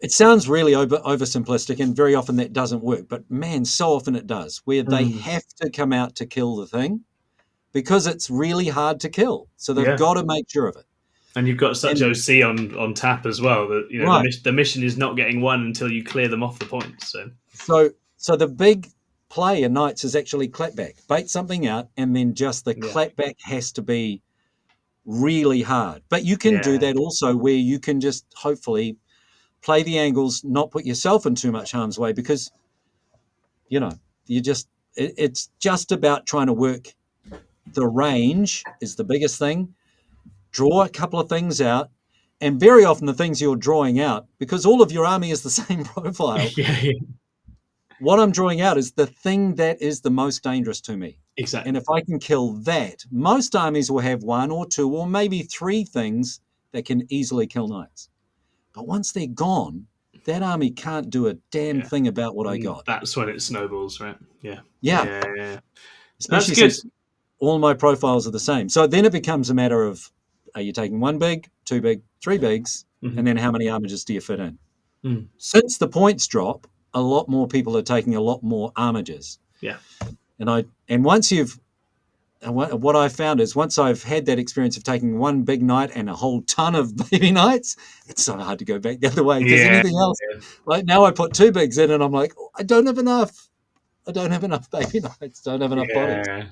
it sounds really oversimplistic, and very often that doesn't work. But man, so often it does, where they have to come out to kill the thing because it's really hard to kill. So they've got to make sure of it. And you've got such OC on tap as well that the mission is not getting won until you clear them off the points. So the big play in Knights is actually clapback. Bait something out, and then just the clapback has to be really hard. But you can do that also where you can just hopefully play the angles, not put yourself in too much harm's way, because it's just about trying to work the range is the biggest thing. Draw a couple of things out, and very often the things you're drawing out, because all of your army is the same profile. What I'm drawing out is the thing that is the most dangerous to me. Exactly. And if I can kill that, most armies will have 1 or 2 or maybe 3 things that can easily kill Knights. But once they're gone, that army can't do a damn thing about what I got. That's when it snowballs, right? Yeah. That's Especially good. Since all my profiles are the same. So then it becomes a matter of, are you taking 1 big, 2 big, 3 bigs, and then how many armigers do you fit in? Since the points drop, a lot more people are taking a lot more armigers. Yeah. And once you've And what I found is once I've had that experience of taking one big knight and a whole ton of baby knights, it's so hard to go back the other way because Yeah, anything else, like now I put two bigs in and I'm like, oh, I don't have enough. I don't have enough baby knights. Don't have enough bodies. yeah.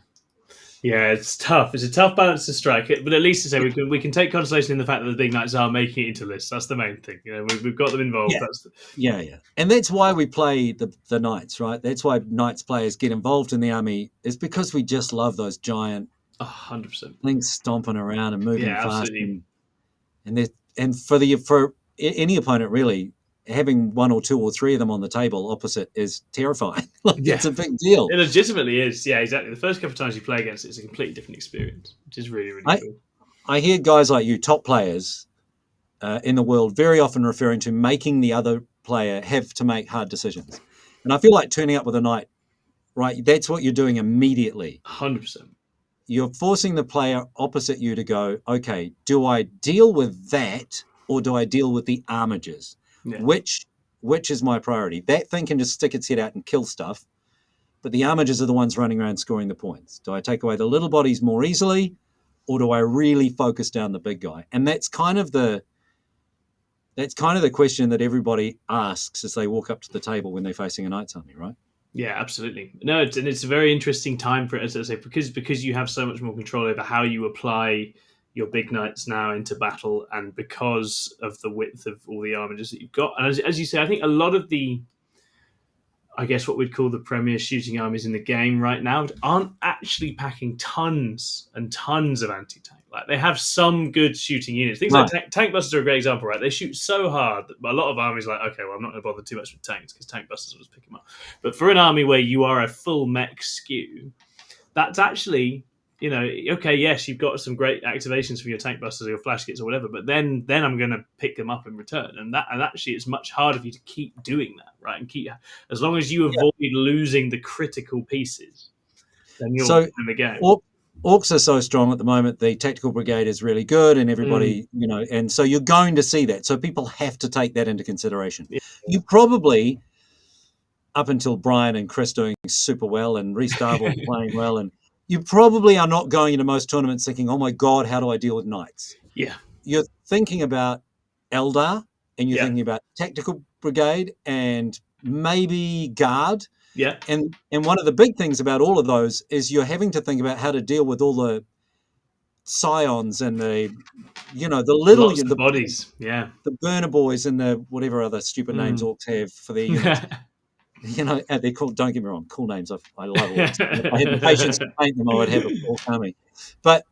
Yeah, it's tough. It's a tough balance to strike. But at least to say we can take consolation in the fact that the big knights are making it into lists. That's the main thing. We've got them involved. Yeah. That's Yeah. And that's why we play the knights, right? That's why knights players get involved in the army, is because we just love those giant 100%. things stomping around and moving Yeah, fast, absolutely. and for any opponent really, having one or two or three of them on the table opposite is terrifying. Like Yeah, it's a big deal. it legitimately is. Yeah, exactly. The first couple of times you play against it, it's a completely different experience, which is really, really I cool. I hear guys like you, top players in the world, very often referring to making the other player have to make hard decisions, and I feel like turning up with a knight, right? That's what you're doing immediately. 100%. You're forcing the player opposite you to go, okay, do I deal with that or do I deal with the armigers? Yeah, Which which is my priority? That thing can just stick its head out and kill stuff, but the armigers are the ones running around scoring the points. Do I take away the little bodies more easily, or do I really focus down the big guy? And that's kind of the question that everybody asks as they walk up to the table when they're facing a knight's army, right? yeah, absolutely. No, it's a very interesting time for it, as I say, because you have so much more control over how you apply your big knights now into battle, and because of the width of all the armigers that you've got. And as you say, I think a lot of the, I guess what we'd call the premier shooting armies in the game right now, aren't actually packing tons and tons of anti-tank. Like they have some good shooting units. Things like Right. tank busters are a great example, right? They shoot so hard that a lot of armies are like, okay, well, I'm not going to bother too much with tanks because tank busters will just pick them up. But for an army where you are a full mech skew, that's actually, okay, yes, you've got some great activations for your tank busters or your flash kits or whatever, but then I'm going to pick them up in return, and actually it's much harder for you to keep doing that, right? And keep, as long as you Yeah. avoid losing the critical pieces, then you'll So win the game. orcs are so strong at the moment. The tactical brigade is really good, and Mm, everybody, and so you're going to see that. So people have to take that into consideration. yeah, You probably, up until Brian and Chris doing super well and Restarble playing well, and you probably are not going into most tournaments thinking, "Oh my God, how do I deal with knights?" yeah, You're thinking about Eldar, and you're yeah, thinking about tactical brigade and maybe guard. yeah. And one of the big things about all of those is you're having to think about how to deal with all the scions and the little Lots of the bodies. Yeah, the burner boys and the whatever other stupid names mm. orcs have for their units. And they're called. Don't get me wrong, cool names. I love orcs. If I had the patience to paint them, I would have an orc army. But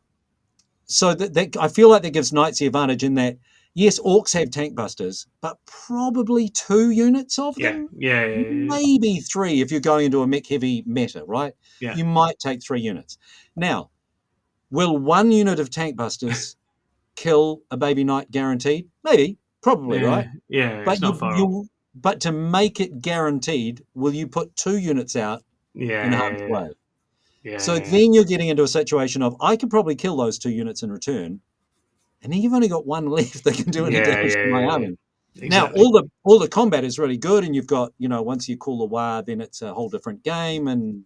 so that I feel like that gives knights the advantage in that yes, orcs have tank busters, but probably two units of yeah, them, yeah, yeah, yeah, maybe three if you're going into a mech heavy meta, right? yeah, You might take three units. Now, will one unit of tank busters kill a baby knight guaranteed? Maybe, probably, yeah, right? yeah. But It's not far off. but to make it guaranteed, will you put two units out in Yeah, harm's yeah, way? yeah, So yeah, then you're getting into a situation of I could probably kill those two units in return, and then you've only got one left that can do any yeah, damage yeah, to my yeah, yeah. army. Now Exactly. all the combat is really good, and you've got once you call the war, then it's a whole different game, and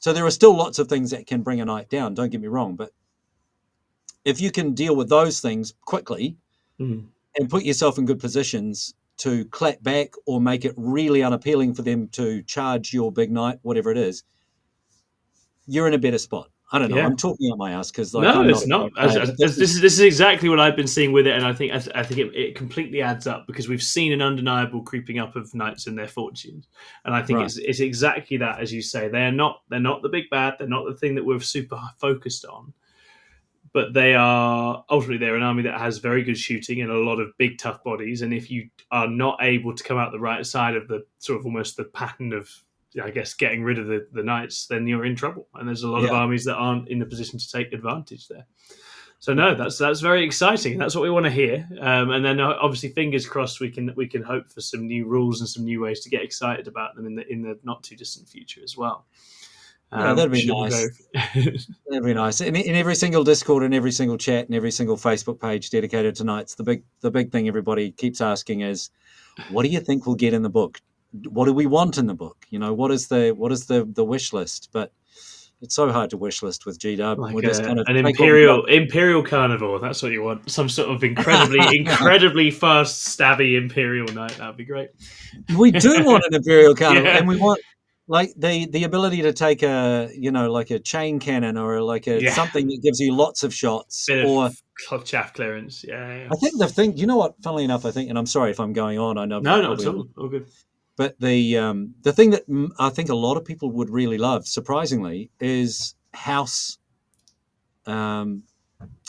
so there are still lots of things that can bring a knight down. Don't get me wrong, but if you can deal with those things quickly Mm. and put yourself in good positions to clap back or make it really unappealing for them to charge your big knight, whatever it is, you're in a better spot. I don't know. Yeah. I'm talking out my ass because No, I'm not it's a not. great player, but this This is is exactly what I've been seeing with it, and I think it completely adds up because we've seen an undeniable creeping up of knights and their fortunes, and I think right. it's exactly that, as you say. They're not the big bad. They're not the thing that we're super focused on, but they're an army that has very good shooting and a lot of big tough bodies. And if you are not able to come out the right side of the sort of almost the pattern of, I guess, getting rid of the knights, then you're in trouble. And there's a lot of Yeah. armies that aren't in the position to take advantage there. So no, that's very exciting. That's what we want to hear. And then obviously, fingers crossed, we can hope for some new rules and some new ways to get excited about them in the not too distant future as well. Yeah, that'd be Should be nice. very. That'd be nice. In every single Discord and every single chat and every single Facebook page dedicated to knights, the big thing everybody keeps asking is, what do you think we'll get in the book? What do we want in the book? What is the wish list? But It's so hard to wish list with GW. Like We'll just kind of an take what we got. imperial carnivore. That's what you want. Some sort of incredibly fast, stabby imperial knight. That'd be great. We do want an Imperial Carnival, Yeah, and we want like the ability to take a like a chain cannon or like a yeah. something that gives you lots of shots. Bit Or of chaff clearance. Yeah. I think the thing, you know what? Funnily enough, I think, and I'm sorry if I'm going on. I know No, not probably, at all. All good. but the thing that I think a lot of people would really love, surprisingly, is house um,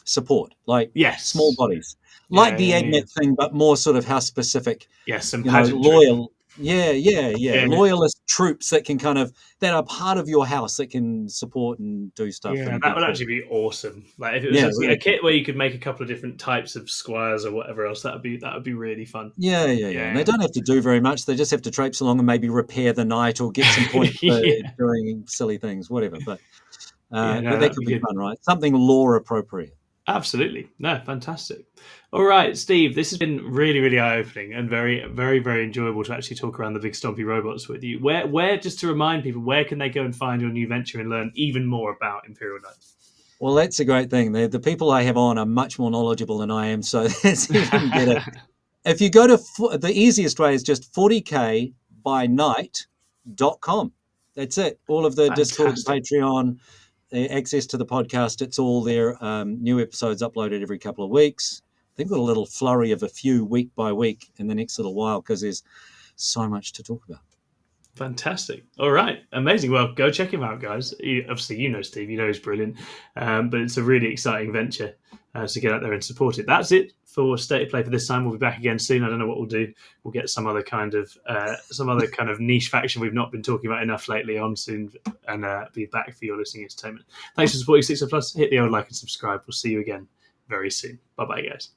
support, like small Yes. bodies, like the Yeah. Agnet thing, but more sort of house specific. Yes, some pageantry. Loyal. Yeah. Yeah. Loyalist troops that can that are part of your house that can support and do stuff Yeah, and that be would cool. actually be awesome. Like if it was Yeah, a really cool. kit where you could make a couple of different types of squires or whatever else, that would be really fun. Yeah. And they Yeah. don't have to do very much. They just have to traipse along and maybe repair the knight or get some points for Yeah. doing silly things, whatever. Yeah, no, But that that'd could be be good. fun, right? Something lore appropriate. Absolutely. No, fantastic. All right, Steve, this has been really eye-opening and very enjoyable to actually talk around the big stompy robots with you. Where just to remind people, where can they go and find your new venture and learn even more about Imperial Knights? Well, that's a great thing. The people I have on are much more knowledgeable than I am, so that's even better. If you go to the easiest way is just 40kbynight.com. That's it. All of the Discord, the Fantastic. Patreon, access to the podcast, it's all there. New episodes uploaded every couple of weeks. They've got a little flurry of a few week by week in the next little while because there's so much to talk about. Fantastic. All right. Amazing. Well, go check him out, guys. Obviously, you know Steve. You know he's brilliant. But it's a really exciting venture. So get out there and support it. That's it for State of Play for this time. We'll be back again soon. I don't know what we'll do. We'll get some other kind of niche faction we've not been talking about enough lately on soon, and be back for your listening entertainment. Thanks for supporting 6 Plus. Hit the old like and subscribe. We'll see you again very soon. Bye bye, guys.